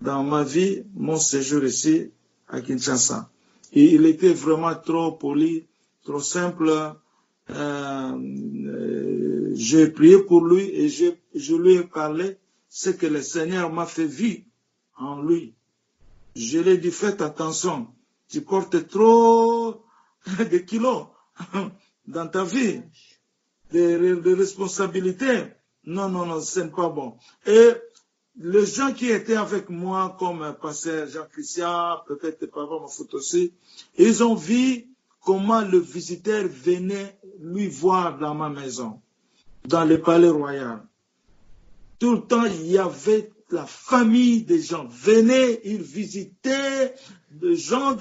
dans ma vie, mon séjour ici à Kinshasa. Et il était vraiment trop poli, trop simple. J'ai prié pour lui et je lui ai parlé ce que le Seigneur m'a fait vivre en lui. Je lui ai dit, faites attention, tu portes trop de kilos dans ta vie, de responsabilités. Non, ce n'est pas bon. Et les gens qui étaient avec moi, comme pasteur Jean-Christian, peut-être papa ma faute aussi, ils ont vu comment le visiteur venait lui voir dans ma maison, dans le palais royal. Tout le temps, il y avait la famille des gens. Venaient, ils visitaient, des gens.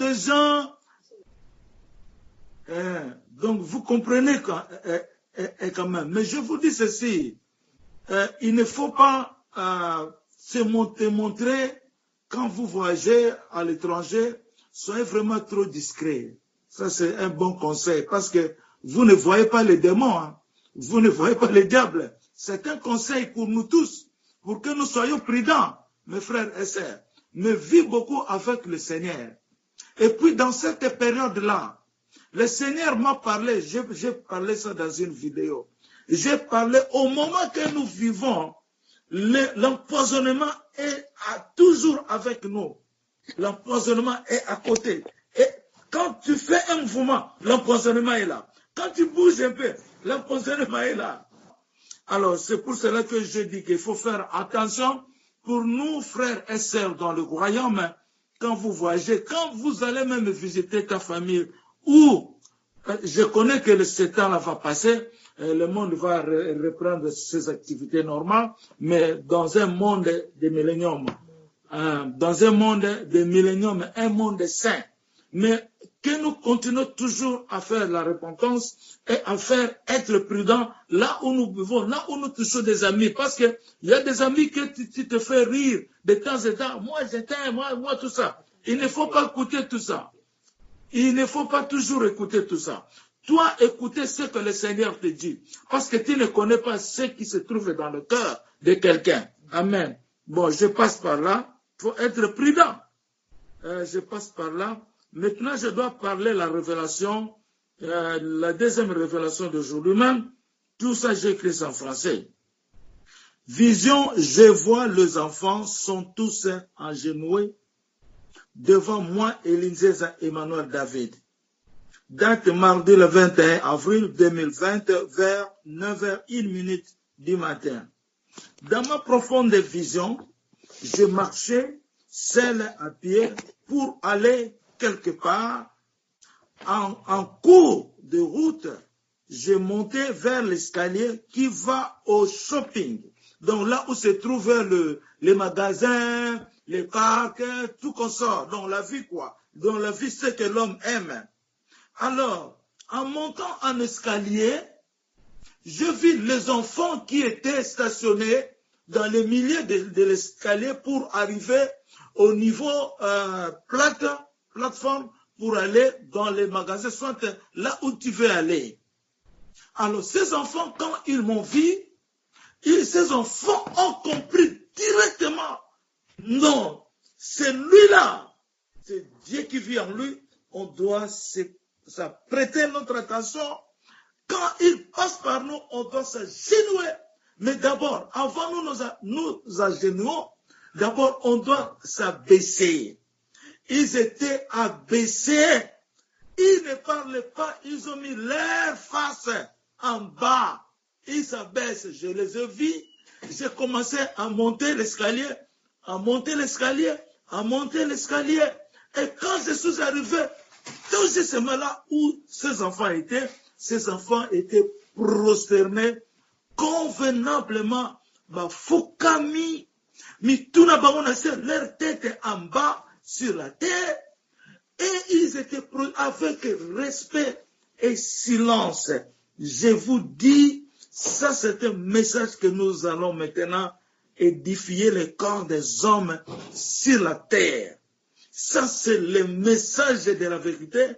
Donc, vous comprenez quand même. Mais je vous dis ceci. Il ne faut pas se montrer quand vous voyagez à l'étranger, soyez vraiment trop discret. Ça, c'est un bon conseil parce que vous ne voyez pas les démons, hein. Vous ne voyez pas les diables. C'est un conseil pour nous tous, pour que nous soyons prudents, mes frères et sœurs. Mais vivez beaucoup avec le Seigneur. Et puis, dans cette période-là, le Seigneur m'a parlé, j'ai parlé ça dans une vidéo. J'ai parlé au moment que nous vivons, l'empoisonnement est toujours avec nous. L'empoisonnement est à côté. Et quand tu fais un mouvement, l'empoisonnement est là. Quand tu bouges un peu, l'empoisonnement est là. Alors, c'est pour cela que je dis qu'il faut faire attention pour nous, frères et sœurs dans le royaume, quand vous voyagez, quand vous allez même visiter ta famille, ou je connais que ce temps-là va passer, le monde va reprendre ses activités normales, mais dans un monde de millénium, dans un monde de millénium, un monde saint. Mais que nous continuons toujours à faire la repentance et à faire être prudents là où nous vivons, là où nous touchons des amis. Parce qu'il y a des amis que tu te fais rire de temps en temps. Moi, j'éteins, moi, tout ça. Il ne faut pas écouter tout ça. Il ne faut pas toujours écouter tout ça. Toi, écoutez ce que le Seigneur te dit. Parce que tu ne connais pas ce qui se trouve dans le cœur de quelqu'un. Amen. Bon, je passe par là. Il faut être prudent. Je passe par là. Maintenant, je dois parler la révélation, la deuxième révélation d'aujourd'hui même. Tout ça, j'ai écrit en français. Vision, je vois les enfants sont tous agenouillés devant moi, Elinzeza Emmanuel David. Date mardi le 21 avril 2020 vers 9h01 du matin. Dans ma profonde vision, je marchais seul à pied pour aller quelque part. En cours de route, je montais vers l'escalier qui va au shopping. Donc là où se trouvent les magasins, les parcs, tout qu'on sort. Donc la vie quoi. Donc la vie c'est que l'homme aime. Alors, en montant en escalier, je vis les enfants qui étaient stationnés dans le milieu de l'escalier pour arriver au niveau plateforme pour aller dans les magasins, soit là où tu veux aller. Alors, ces enfants, quand ils m'ont vu, ces enfants ont compris directement, non, c'est lui-là, c'est Dieu qui vit en lui, on doit prêter notre attention. Quand il passe par nous, on doit s'agenouiller. Mais d'abord, avant nous agenouillons, d'abord, on doit s'abaisser. Ils étaient abaissés. Ils ne parlaient pas, ils ont mis leur face en bas. Ils s'abaissent. Je les ai vus. J'ai commencé à monter l'escalier, à monter l'escalier, à monter l'escalier. Et quand je suis arrivé, tout ce moment-là où ces enfants étaient prosternés convenablement. Fukami, mituna bango sur leur tête en bas sur la terre. Et ils étaient avec respect et silence. Je vous dis, ça c'est un message que nous allons maintenant édifier le corps des hommes sur la terre. Ça c'est le message de la vérité.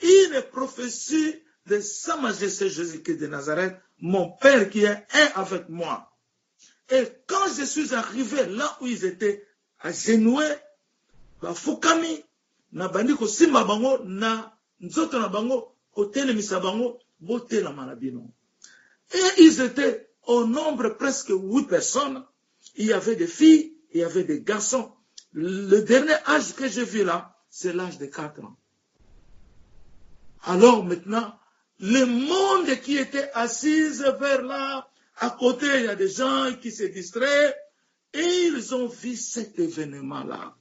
Une prophétie de Sa Majesté Jésus-Christ de Nazareth, mon Père qui est un avec moi. Et quand je suis arrivé là où ils étaient agenouillés, Fukami, na bandiko simba bango, na nzoto na bango, hôtel misabango, boté la malabino. Et ils étaient au nombre presque 8 personnes. Il y avait des filles, il y avait des garçons. Le dernier âge que j'ai vu là, c'est l'âge de 4 ans. Alors maintenant, le monde qui était assis vers là, à côté, il y a des gens qui se distraient, et ils ont vu cet événement-là.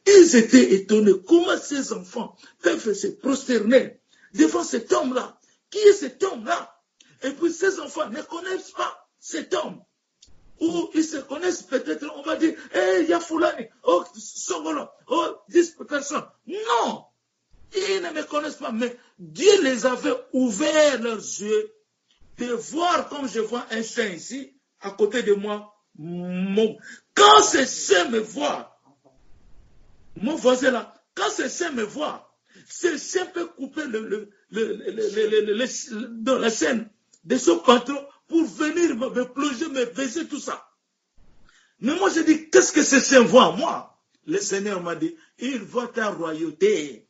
Ils étaient étonnés comment ces enfants peuvent se prosterner devant cet homme-là. Qui est cet homme-là? Et puis ces enfants ne connaissent pas cet homme. Ou ils se connaissent peut-être, on va dire, il y a Foulani, oh, Songolo, oh, 10 personnes. Non! Ils ne me connaissent pas, mais Dieu les avait ouvert leurs yeux de voir comme je vois un chien ici, à côté de moi. Quand ce chien me voit, mon voisin là, quand ce chien me voit, ce chien peut couper dans la chaîne de son patron pour venir me plonger, me baiser, tout ça. Mais moi je dis, qu'est-ce que ce chien voit en moi? Le Seigneur m'a dit, il voit ta royauté.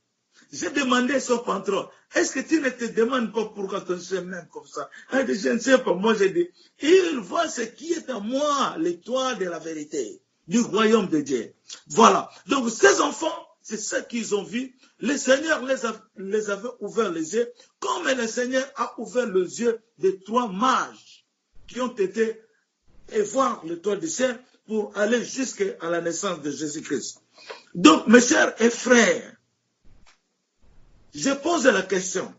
J'ai demandé à son patron, est-ce que tu ne te demandes pas pourquoi ton chien m'aime comme ça? Il dit, je ne sais pas. Moi, j'ai dit, il voit ce qui est en moi, l'étoile de la vérité, du royaume de Dieu. Voilà. Donc, ces enfants, c'est ce qu'ils ont vu. Le Seigneur les avait ouvert les yeux, comme le Seigneur a ouvert les yeux des 3 mages qui ont été et voir l'étoile du ciel pour aller jusqu'à la naissance de Jésus-Christ. Donc, mes chers et frères, je pose la question.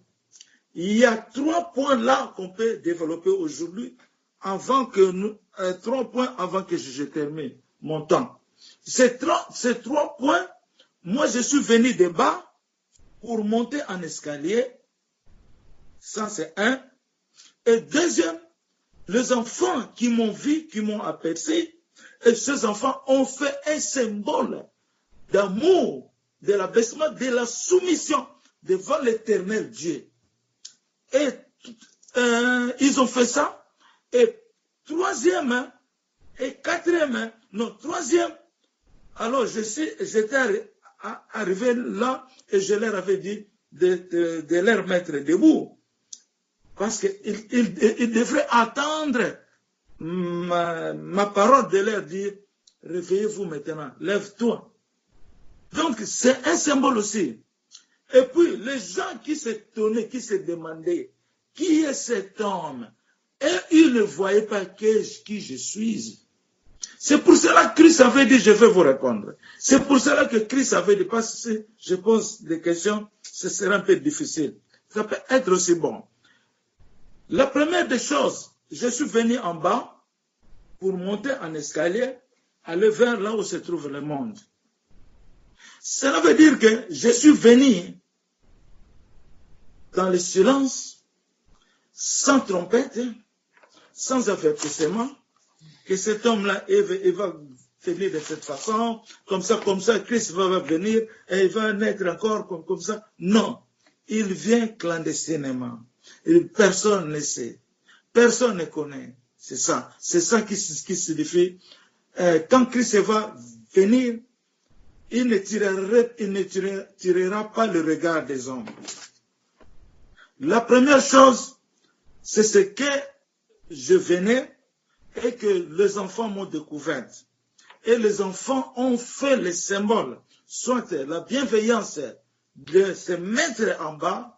il y a 3 points là qu'on peut développer aujourd'hui, avant que nous, 3 points avant que je termine mon temps. Ces 3 points, moi je suis venu de bas pour monter en escalier. Ça c'est un. Et deuxième, les enfants qui m'ont vu, qui m'ont aperçu, et ces enfants ont fait un symbole d'amour, de l'abaissement, de la soumission devant l'éternel Dieu. Et ils ont fait ça. Et troisième, et quatrième, non, troisième, alors j'étais arrivé là et je leur avais dit de leur mettre debout. Parce qu'ils devraient attendre ma parole de leur dire, réveillez-vous maintenant, lève-toi. Donc c'est un symbole aussi. Et puis les gens qui s'étonnaient, qui se demandaient, qui est cet homme? Et ils ne voyaient pas qui je suis. C'est pour cela que Christ avait dit, je vais vous répondre. C'est pour cela que Christ avait dit, parce que je pose des questions, ce sera un peu difficile. Ça peut être aussi bon. La première des choses, je suis venu en bas pour monter en escalier, aller vers là où se trouve le monde. Cela veut dire que je suis venu dans le silence, sans trompette, sans avertissement, que cet homme-là, il va venir de cette façon, comme ça, Christ va venir et il va naître encore comme ça. Non, il vient clandestinement. Et personne ne sait, personne ne connaît. C'est ça qui signifie. Quand Christ va venir, il ne tirera pas le regard des hommes. La première chose, c'est ce que je venais et que les enfants m'ont découvert. Et les enfants ont fait le symbole, soit la bienveillance de se mettre en bas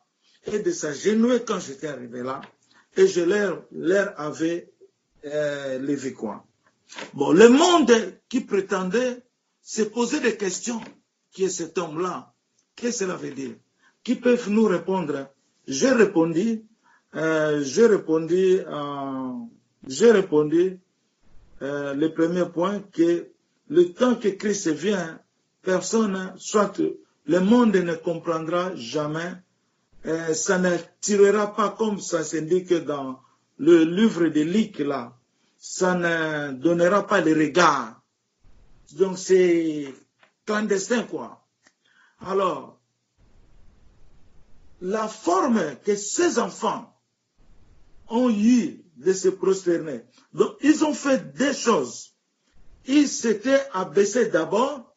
et de s'agenouiller quand j'étais arrivé là. Et je leur avais levé quoi. Bon, le monde qui prétendait se poser des questions, qui est cet homme-là, qu'est-ce que cela veut dire? Qui peuvent nous répondre? J'ai répondu le premier point, que le temps que Christ vient, personne, soit le monde ne comprendra jamais, ça ne tirera pas comme ça s'indique dans le livre de Luc là, ça ne donnera pas le regard. Donc c'est clandestin quoi. Alors, la forme que ces enfants ont eu de se prosterner. Donc, ils ont fait des choses. Ils s'étaient abaissés d'abord.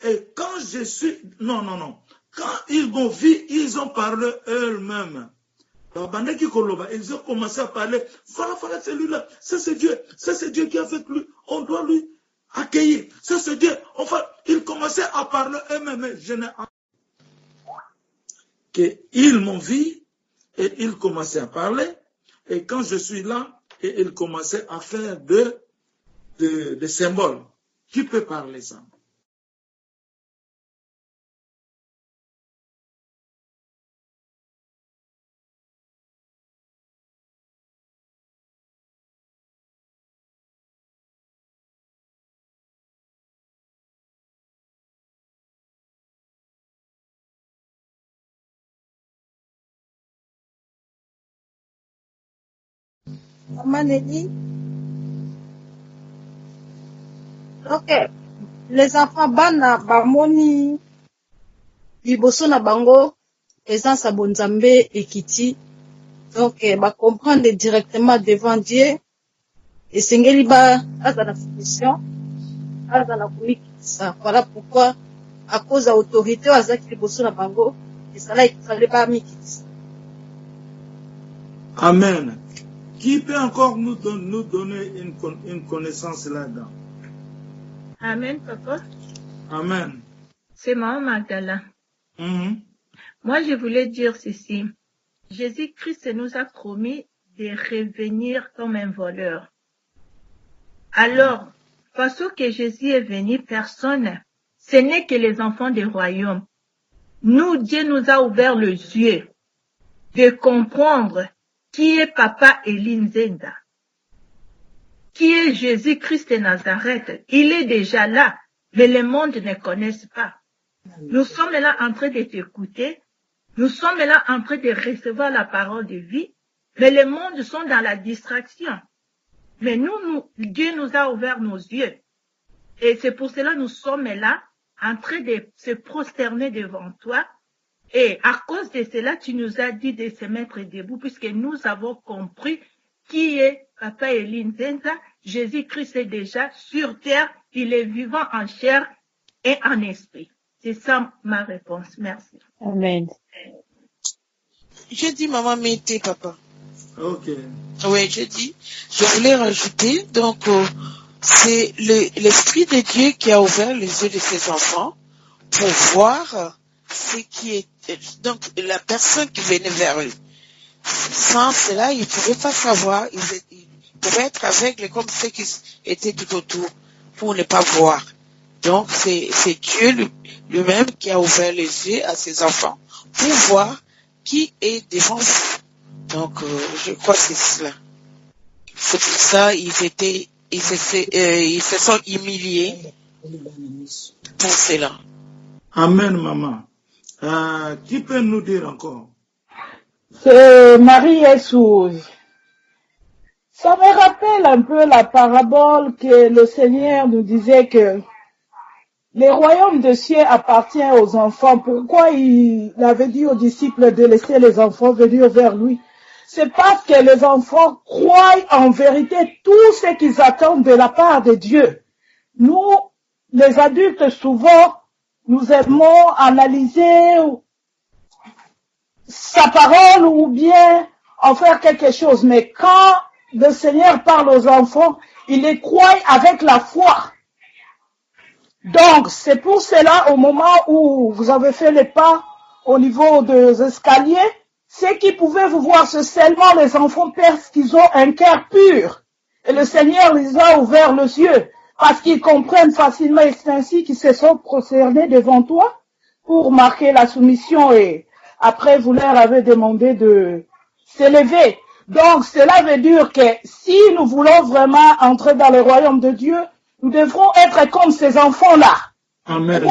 Et quand je suis... Non. Quand ils m'ont vu, ils ont parlé eux-mêmes. Ils ont commencé à parler. Voilà celui-là. Ça c'est Dieu qui a fait lui. On doit lui accueillir. Ça c'est Dieu. Enfin, ils commençaient à parler eux-mêmes. Ils m'ont vu et ils commençaient à parler. Et quand je suis là, et ils commençaient à faire des symboles. Qui peut parler ça? Maman Nelly. Ok. Les enfants bana bamoni liboso na bango présence à Bonzambe ekiti. Donc ba comprendre directement devant Dieu et sengeli ba azana soumission azana kumikisa. Voilà pourquoi à cause de l'autorité azaki liboso na bango et ça il fallait pas mikisa. Amen. Qui peut encore nous donner une connaissance là-dedans? Amen, papa. Amen. C'est Maman Magdala. Moi, je voulais dire ceci. Jésus-Christ nous a promis de revenir comme un voleur. Alors, façon que Jésus est venu, personne, ce n'est que les enfants du royaume. Nous, Dieu nous a ouvert les yeux. de comprendre qui est Papa Elie Nzenda, qui est Jésus-Christ de Nazareth. Il est déjà là, mais le monde ne connaît pas. Nous sommes là en train de t'écouter. Nous sommes là en train de recevoir la parole de vie, mais le monde sont dans la distraction. Mais Dieu nous a ouvert nos yeux. Et c'est pour cela que nous sommes là en train de se prosterner devant toi. Et à cause de cela, tu nous as dit de se mettre debout puisque nous avons compris qui est Papa Elie Nzenda. Jésus-Christ est déjà sur terre. Il est vivant en chair et en esprit. C'est ça ma réponse. Merci. Amen. Je dis maman Mété, papa. Ok. Oui, je voulais rajouter, donc c'est l'Esprit de Dieu qui a ouvert les yeux de ses enfants pour voir ce qui est, donc la personne qui venait vers eux. Sans cela, ils ne pouvaient pas savoir, ils pouvaient être aveugles comme ceux qui étaient tout autour pour ne pas voir. Donc c'est Dieu lui-même qui a ouvert les yeux à ses enfants pour voir qui est devant vous. Donc je crois que c'est cela. C'est pour ça ils se sont humiliés pour cela. Amen, maman. Qui peut nous dire encore? C'est Marie-Jésus. Ça me rappelle un peu la parabole que le Seigneur nous disait que le royaume des cieux appartient aux enfants. Pourquoi il avait dit aux disciples de laisser les enfants venir vers lui? C'est parce que les enfants croient en vérité tout ce qu'ils attendent de la part de Dieu. Nous, les adultes, souvent, nous aimons analyser sa parole ou bien en faire quelque chose. Mais quand le Seigneur parle aux enfants, il les croit avec la foi. Donc, c'est pour cela, au moment où vous avez fait les pas au niveau des escaliers, ceux qui pouvaient vous voir, c'est seulement les enfants parce qu'ils ont un cœur pur. Et le Seigneur les a ouverts les yeux, parce qu'ils comprennent facilement, et c'est ainsi qu'ils se sont prosternés devant toi pour marquer la soumission. Et après, vous leur avez demandé de s'élever. Donc, cela veut dire que si nous voulons vraiment entrer dans le royaume de Dieu, nous devrons être comme ces enfants-là. Amen.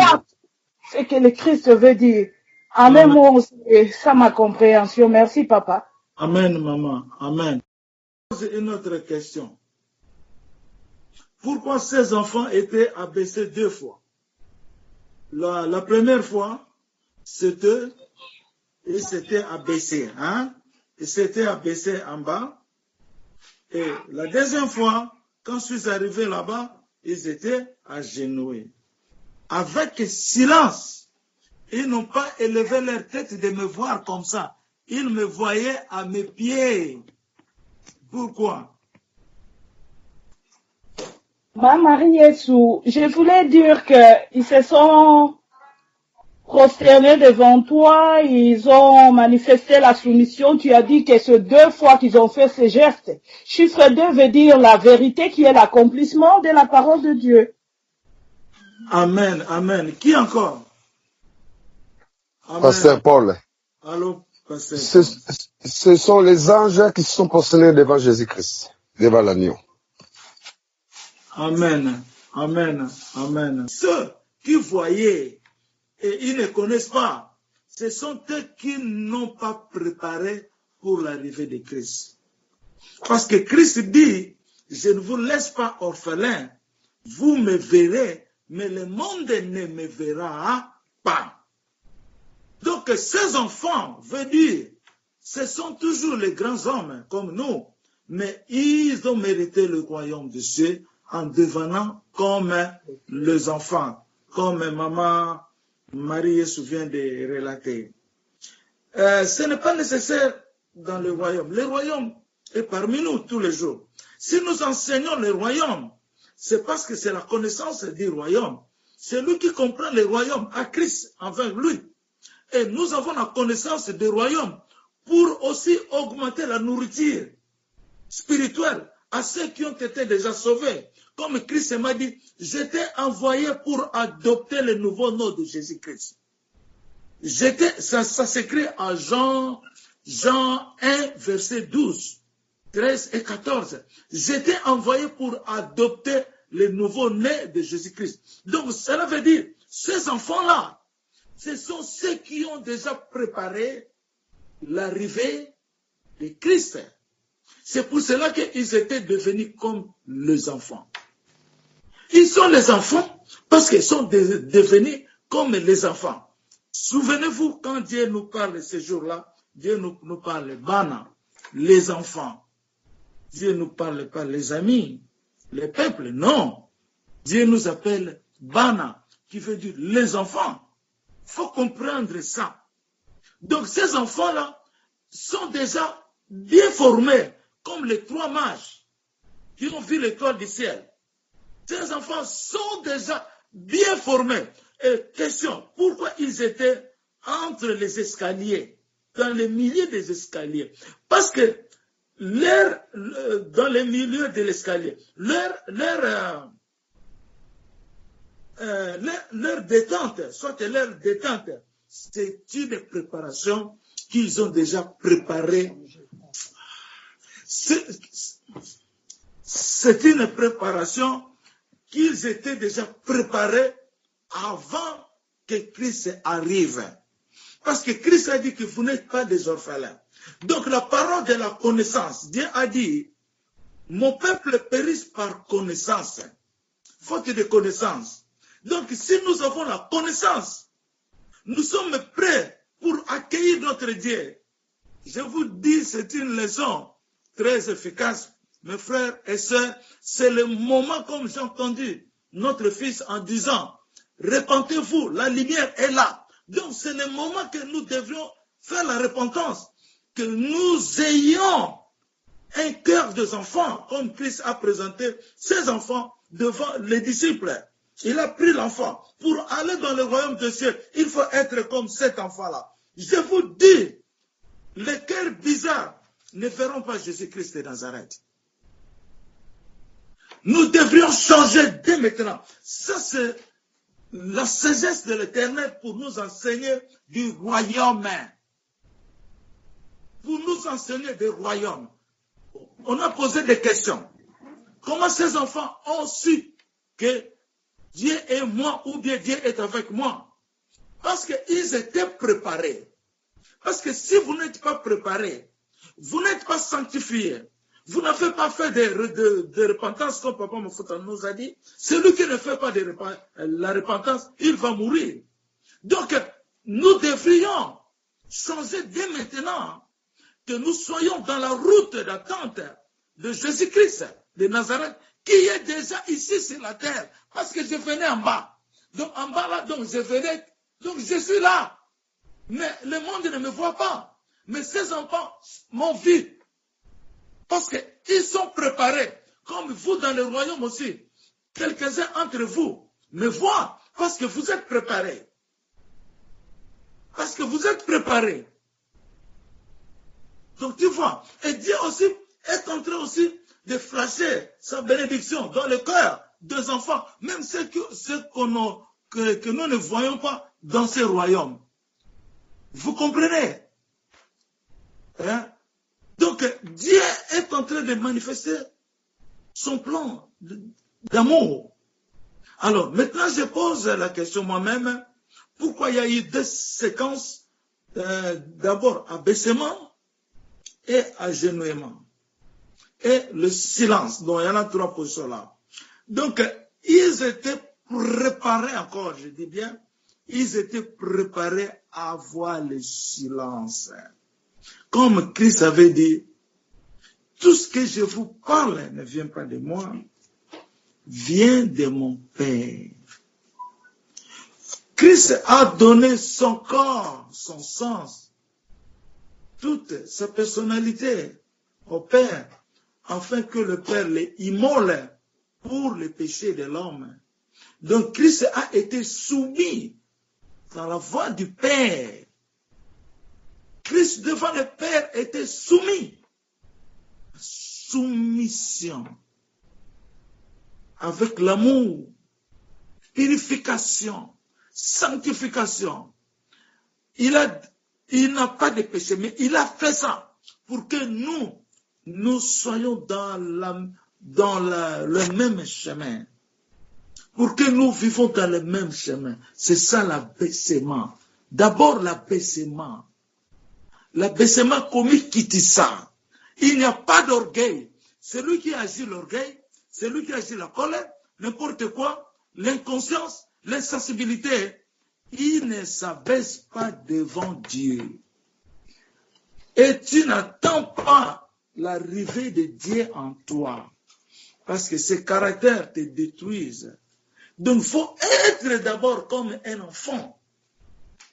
C'est ce que le Christ veut dire. Amen, moi aussi, ça ma compréhension. Merci, papa. Amen, maman. Amen. Une autre question. Pourquoi ces enfants étaient abaissés 2 fois? La première fois, c'était abaissé, hein? Ils s'étaient abaissés en bas. Et la deuxième fois, quand je suis arrivé là-bas, ils étaient agenouillés. Avec silence, ils n'ont pas élevé leur tête de me voir comme ça. Ils me voyaient à mes pieds. Pourquoi? Ma Marie-Jésus, je voulais dire qu'ils se sont prosternés devant toi, ils ont manifesté la soumission. Tu as dit que c'est 2 fois qu'ils ont fait ces gestes. Chiffre 2 veut dire la vérité qui est l'accomplissement de la parole de Dieu. Amen, amen. Qui encore? Amen. Pasteur Paul. Allô, Pasteur Paul. Ce sont les anges qui se sont prosternés devant Jésus-Christ, devant l'agneau. Amen, amen, amen. Ceux qui voyaient et ils ne connaissent pas, ce sont eux qui n'ont pas préparé pour l'arrivée de Christ. Parce que Christ dit, je ne vous laisse pas orphelin, vous me verrez, mais le monde ne me verra pas. Donc ces enfants, veut dire, ce sont toujours les grands hommes comme nous, mais ils ont mérité le royaume de Dieu en devenant comme les enfants, comme maman Marie se vient de relater. Ce n'est pas nécessaire dans le royaume. Le royaume est parmi nous tous les jours. Si nous enseignons le royaume, c'est parce que c'est la connaissance du royaume. C'est lui qui comprend le royaume à Christ envers lui. Et nous avons la connaissance du royaume pour aussi augmenter la nourriture spirituelle à ceux qui ont été déjà sauvés. Comme Christ m'a dit, j'étais envoyé pour adopter le nouveau nom de Jésus-Christ. Ça s'écrit en Jean Jean 1, verset 12, 13 et 14. J'étais envoyé pour adopter les nouveaux-nés de Jésus-Christ. Donc, cela veut dire, ces enfants-là, ce sont ceux qui ont déjà préparé l'arrivée de Christ. C'est pour cela qu'ils étaient devenus comme les enfants. Ils sont les enfants parce qu'ils sont devenus comme les enfants. Souvenez-vous, quand Dieu nous parle ce jour-là, Dieu nous parle Bana, les enfants. Dieu ne nous parle pas les amis, les peuples, non. Dieu nous appelle Bana, qui veut dire les enfants. Il faut comprendre ça. Donc ces enfants-là sont déjà bien formés, comme les 3 mages qui ont vu l'étoile du ciel. Ces enfants sont déjà bien formés. Et question, pourquoi ils étaient entre les escaliers, dans le milieu des escaliers? Parce que dans le milieu de l'escalier, leur détente, soit leur détente, c'est une préparation qu'ils ont déjà préparée. C'est une préparation qu'ils étaient déjà préparés avant que Christ arrive. Parce que Christ a dit que vous n'êtes pas des orphelins. Donc la parole de la connaissance, Dieu a dit, mon peuple périsse par connaissance, faute de connaissance. Donc si nous avons la connaissance, nous sommes prêts pour accueillir notre Dieu. Je vous dis, c'est une leçon très efficace. Mes frères et sœurs, c'est le moment, comme j'ai entendu notre fils en disant, repentez-vous, la lumière est là. Donc c'est le moment que nous devrions faire la repentance, que nous ayons un cœur des enfants, comme Christ a présenté ses enfants devant les disciples. Il a pris l'enfant. Pour aller dans le royaume des cieux, il faut être comme cet enfant-là. Je vous dis, les cœurs bizarres ne verront pas Jésus-Christ de Nazareth. Nous devrions changer dès maintenant. Ça, c'est la sagesse de l'Éternel pour nous enseigner du royaume. Pour nous enseigner du royaume. On a posé des questions. Comment ces enfants ont su que Dieu est moi ou bien Dieu est avec moi? Parce qu'ils étaient préparés. Parce que si vous n'êtes pas préparés, vous n'êtes pas sanctifiés, vous n'avez pas fait de repentance comme Papa Mofouta nous a dit, celui qui ne fait pas de la repentance, il va mourir. Donc, nous devrions changer dès maintenant que nous soyons dans la route d'attente de Jésus-Christ de Nazareth, qui est déjà ici sur la terre, parce que je venais en bas. Donc en bas là, donc je venais, donc je suis là. Mais le monde ne me voit pas. Mais ces enfants m'ont vu. Parce qu'ils sont préparés, comme vous dans le royaume aussi. Quelques-uns entre vous me voient, parce que vous êtes préparés. Parce que vous êtes préparés. Donc tu vois, et Dieu aussi est en train aussi de flasher sa bénédiction dans le cœur des enfants, même ceux que nous ne voyons pas dans ce royaume. Vous comprenez? Hein? Donc Dieu est en train de manifester son plan d'amour. Alors maintenant je pose la question moi-même, pourquoi il y a eu 2 séquences, d'abord abaissement et agenouillement. Et le silence, donc il y en a 3 positions là. Donc, ils étaient préparés encore, je dis bien, ils étaient préparés à avoir le silence. Comme Christ avait dit, tout ce que je vous parle ne vient pas de moi, vient de mon Père. Christ a donné son corps, son sens, toute sa personnalité au Père, afin que le Père les immole pour les péchés de l'homme. Donc Christ a été soumis dans la voie du Père. Christ devant le Père était soumis. Soumission. Avec l'amour, purification, sanctification. Il Il n'a pas de péché, mais il a fait ça pour que nous soyons dans le même chemin. Pour que nous vivons dans le même chemin. C'est ça l'abaissement. D'abord l'abaissement. L'abaissement commis quitte ça. Il n'y a pas d'orgueil. Celui qui agit l'orgueil, celui qui agit la colère, n'importe quoi, l'inconscience, l'insensibilité, il ne s'abaisse pas devant Dieu. Et tu n'attends pas l'arrivée de Dieu en toi. Parce que ces caractères te détruisent. Donc il faut être d'abord comme un enfant.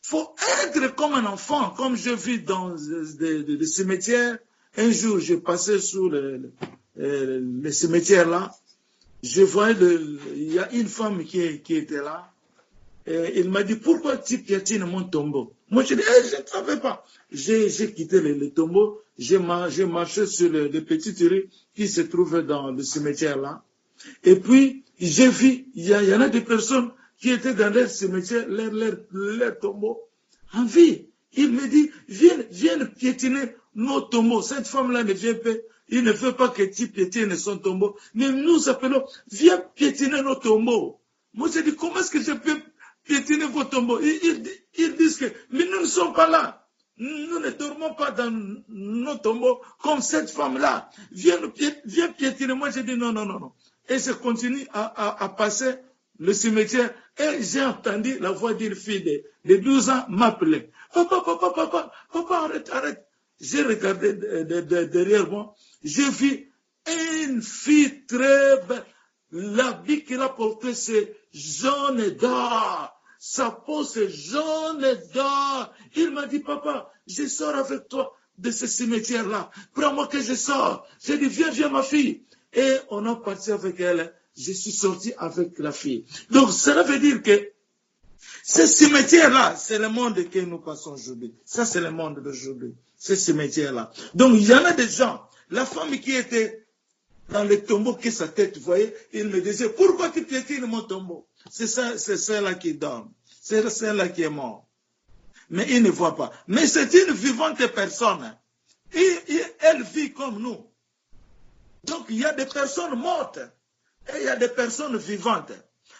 Il faut être comme un enfant, comme je vis dans des cimetières. Un jour, je passais sous les cimetières là. Je voyais, il y a une femme qui était là. Et il m'a dit, pourquoi tu piétines mon tombeau? Moi, je dis, je ne savais pas. J'ai quitté le tombeau. J'ai marché sur les petites rues qui se trouvaient dans le cimetière là. Et puis, j'ai vu, il y en a des personnes qui étaient dans leur cimetière, leur tombeau, en vie. Il me dit, viens piétiner nos tombeaux. Cette femme-là ne vient pas, il ne veut pas que tu piétines son tombeau. Mais nous appelons, viens piétiner nos tombeaux. Moi, j'ai dit, comment est-ce que je peux piétiner vos tombeaux? Ils disent que, mais nous ne sommes pas là. Nous ne dormons pas dans nos tombeaux comme cette femme-là. Viens piétiner. Moi, j'ai dit, non. Et je continue à passer le cimetière et j'ai entendu la voix d'une fille de 12 ans m'appeler. Papa, arrête. J'ai regardé derrière moi, j'ai vu une fille très belle. L'habit qu'il a porté, c'est jaune d'or. Sa peau, c'est jaune d'or. Il m'a dit, papa, je sors avec toi de ce cimetière-là. Prends-moi que je sors. J'ai dit, viens, ma fille. Et on a parti avec elle. Je suis sorti avec la fille. Donc, cela veut dire que ce cimetière-là, c'est le monde que nous passons aujourd'hui. Ça, c'est le monde d'aujourd'hui. Ce cimetière-là. Donc, il y en a des gens. La femme qui était dans le tombeau, qui sa tête, vous voyez, il me disait, pourquoi tu piétines mon tombeau? C'est celle-là qui dort. C'est celle-là qui est morte. Mais il ne voit pas. Mais c'est une vivante personne. Elle vit comme nous. Donc, il y a des personnes mortes et il y a des personnes vivantes.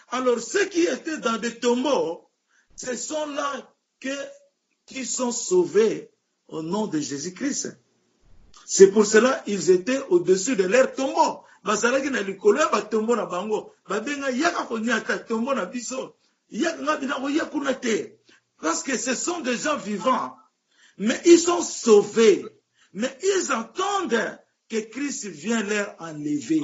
Alors, ceux qui étaient dans des tombeaux, ce sont là qui sont sauvés au nom de Jésus-Christ. C'est pour cela qu'ils étaient au-dessus de leur tombeau. Bazalaki na likolo ba tombeau na bango. Babenga yaka konyata tombeau na biso. Yaka ngabina ko yakuna te. Parce que ce sont des gens vivants. Mais ils sont sauvés. Mais ils entendent que Christ vient leur enlever.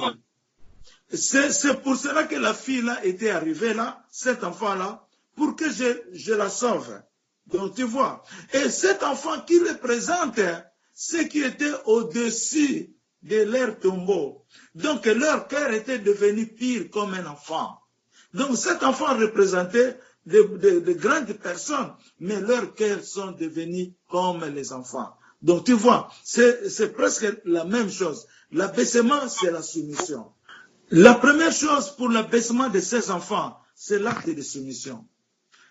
C'est pour cela que la fille-là était arrivée là, cet enfant-là, pour que je la sauve. Donc tu vois. Et cet enfant qui représente ceux qui étaient au-dessus de leur tombeau. Donc leur cœur était devenu pire comme un enfant. Donc cet enfant représentait de grandes personnes, mais leurs cœurs sont devenus comme les enfants. Donc tu vois, c'est presque la même chose. L'abaissement, c'est la soumission. La première chose pour l'abaissement de ces enfants, c'est l'acte de soumission.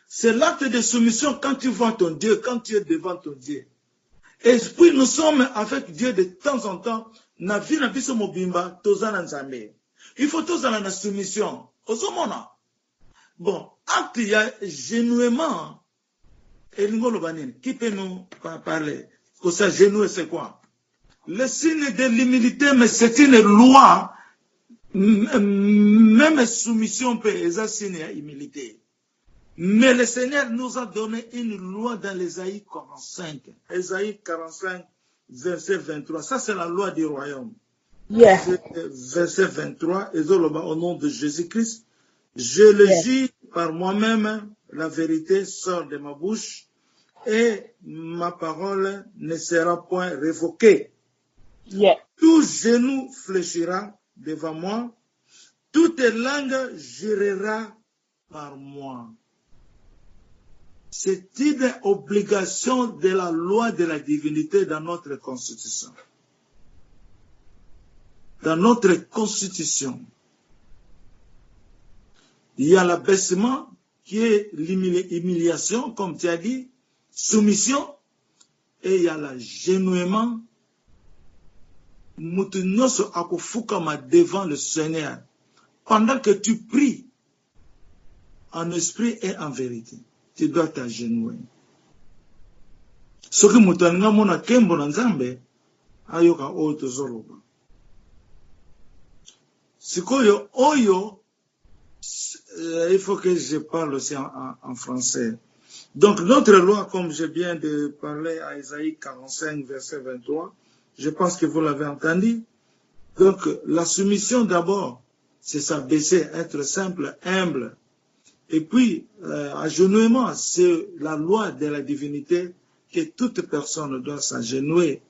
C'est l'acte de soumission quand tu vois ton Dieu, quand tu es devant ton Dieu. Et puis nous sommes avec Dieu de temps en temps. Na vie na biso mobimba tozana nzambe. Il faut tozana na soumission. Ozomona. Bon, acte ya genouement. Et qui peut nous parler? Que ça genouer c'est quoi? Le signe de l'humilité, mais c'est une loi. Même soumission peut être signe à humilité. Mais le Seigneur nous a donné une loi dans l'Ésaïe 45. Ésaïe 45, verset 23. Ça, c'est la loi du royaume. Yeah. Verset 23. Au nom de Jésus-Christ, je le dis par moi-même, la vérité sort de ma bouche et ma parole ne sera point révoquée. Yeah. Tout genou fléchira devant moi, toute langue jurera par moi. C'est une obligation de la loi de la divinité dans notre constitution. Dans notre constitution, il y a l'abaissement qui est l'humiliation, comme tu as dit, soumission, et il y a l'agenouillement. Mutunyoso akufukama devant le Seigneur. Pendant que tu pries en esprit et en vérité, tu dois t'agenouiller. Soki mutananga mona kembo na Nzambe ayoka oyo tozoloba. Sikoyo oyo, il faut que je parle aussi en français. Donc notre loi, comme je viens de parler à Isaïe 45, verset 23, je pense que vous l'avez entendu. Donc la soumission d'abord, c'est s'abaisser, être simple, humble. Et puis, agenouillement, c'est la loi de la divinité que toute personne doit s'agenouiller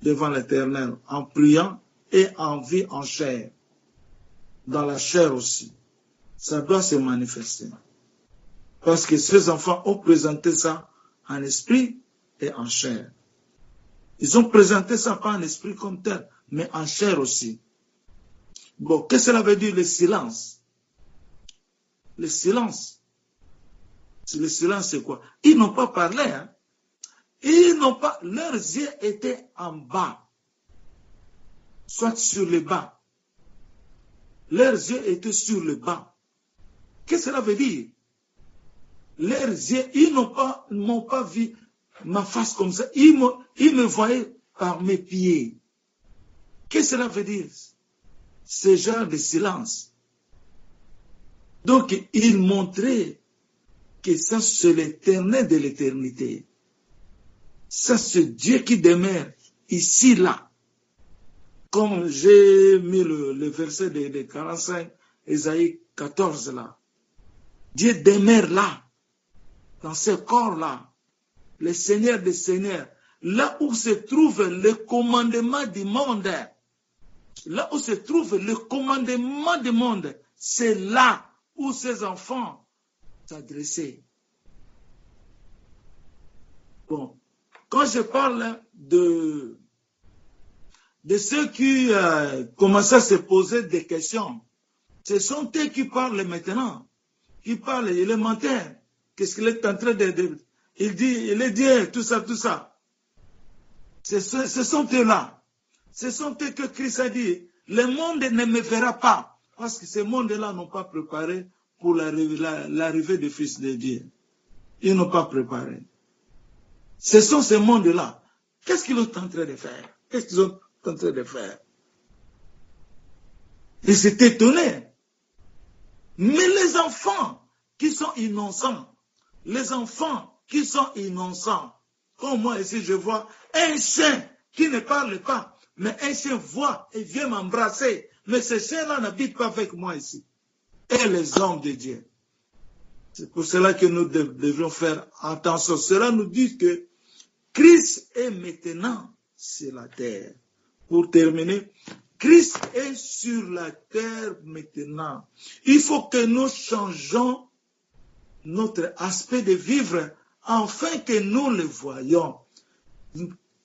devant l'Éternel en priant et en vie en chair. Dans la chair aussi. Ça doit se manifester. Parce que ces enfants ont présenté ça en esprit et en chair. Ils ont présenté ça pas en esprit comme tel, mais en chair aussi. Bon, qu'est-ce que cela veut dire le silence? Le silence. Le silence, c'est quoi? Ils n'ont pas parlé, hein? Ils n'ont pas, leurs yeux étaient en bas, soit sur le bas. Leurs yeux étaient sur le bas. Qu'est-ce que cela veut dire? Leurs yeux, ils m'ont pas vu ma face comme ça. Ils me voyaient par mes pieds. Qu'est-ce que cela veut dire? Ce genre de silence. Donc, ils montraient que ça, c'est l'éternel de l'éternité. Ça, c'est Dieu qui demeure ici, là. Comme j'ai mis le verset de 45, Isaïe 14, là. Dieu demeure là, dans ce corps-là. Le Seigneur des Seigneurs. Là où se trouve le commandement du monde. Là où se trouve le commandement du monde. C'est là où ces enfants s'adressaient. Bon. Quand je parle de ceux qui commencent à se poser des questions, ce sont eux qui parlent maintenant, qui parlent élémentaire. Qu'est-ce qu'il est en train de... Il est Dieu, tout ça, tout ça. Ce sont eux-là. Ce sont eux que Christ a dit, le monde ne me verra pas, parce que ces mondes-là n'ont pas préparé pour l'arrivée du Fils de Dieu. Ils n'ont pas préparé. Ce sont ces mondes-là. Qu'est-ce qu'ils sont en train de faire? Qu'est-ce qu'ils sont en train de faire? Ils s'étaient étonnés. Mais les enfants qui sont innocents, comme moi ici je vois un chien qui ne parle pas, mais un chien voit et vient m'embrasser. Mais ce chien-là n'habite pas avec moi ici. Et les hommes de Dieu. C'est pour cela que nous devons faire attention. Cela nous dit que Christ est maintenant sur la terre. Pour terminer, Christ est sur la terre maintenant. Il faut que nous changeons notre aspect de vivre afin que nous le voyions.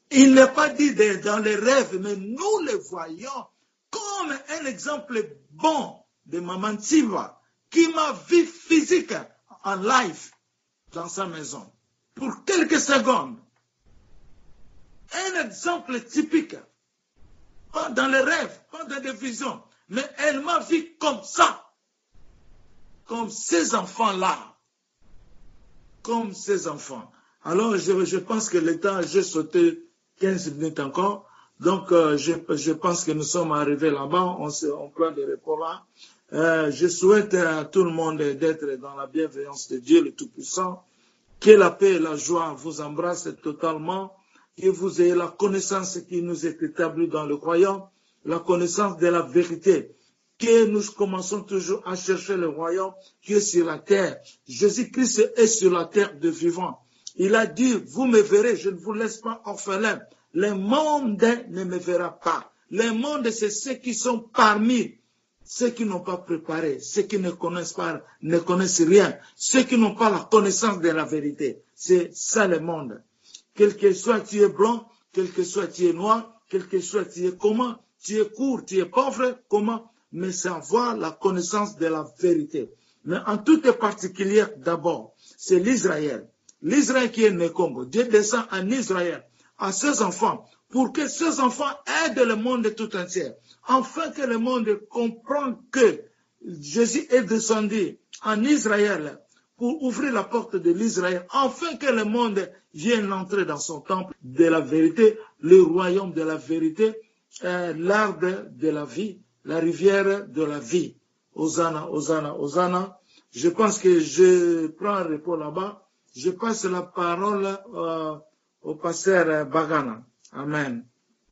Il n'est pas dit dans les rêves, mais nous le voyons comme un exemple bon de Maman Tiva qui m'a vu physique en live dans sa maison pour quelques secondes. Un exemple typique, pas dans les rêves, pas dans des visions, mais elle m'a vu comme ça, comme ces enfants-là, comme ces enfants. Alors je pense que le temps, j'ai sauté 15 minutes encore, donc je pense que nous sommes arrivés là-bas, on prend des repos là. Je souhaite à tout le monde d'être dans la bienveillance de Dieu le Tout-Puissant, que la paix et la joie vous embrassent totalement, que vous ayez la connaissance qui nous est établie dans le royaume, la connaissance de la vérité, que nous commençons toujours à chercher le royaume qui est sur la terre. Jésus-Christ est sur la terre de vivant. Il a dit, vous me verrez, je ne vous laisse pas orphelin. Le monde ne me verra pas. Le monde, c'est ceux qui sont parmi ceux qui n'ont pas préparé, ceux qui ne connaissent pas, ne connaissent rien, ceux qui n'ont pas la connaissance de la vérité. C'est ça le monde. Quel que soit tu es blanc, quel que soit tu es noir, quel que soit tu es comment, tu es court, tu es pauvre, comment, mais c'est avoir la connaissance de la vérité. Mais en tout est particulier d'abord, c'est l'Israël. L'Israël qui est né Congo. Dieu descend en Israël à ces enfants, pour que ces enfants aident le monde tout entier, afin que le monde comprenne que Jésus est descendu en Israël pour ouvrir la porte de l'Israël, afin que le monde vienne entrer dans son temple de la vérité, le royaume de la vérité, l'arbre de la vie, la rivière de la vie. Hosanna, Hosanna, Hosanna. Je pense que je prends un repos là-bas. Je passe la parole au pasteur Bagana. Amen.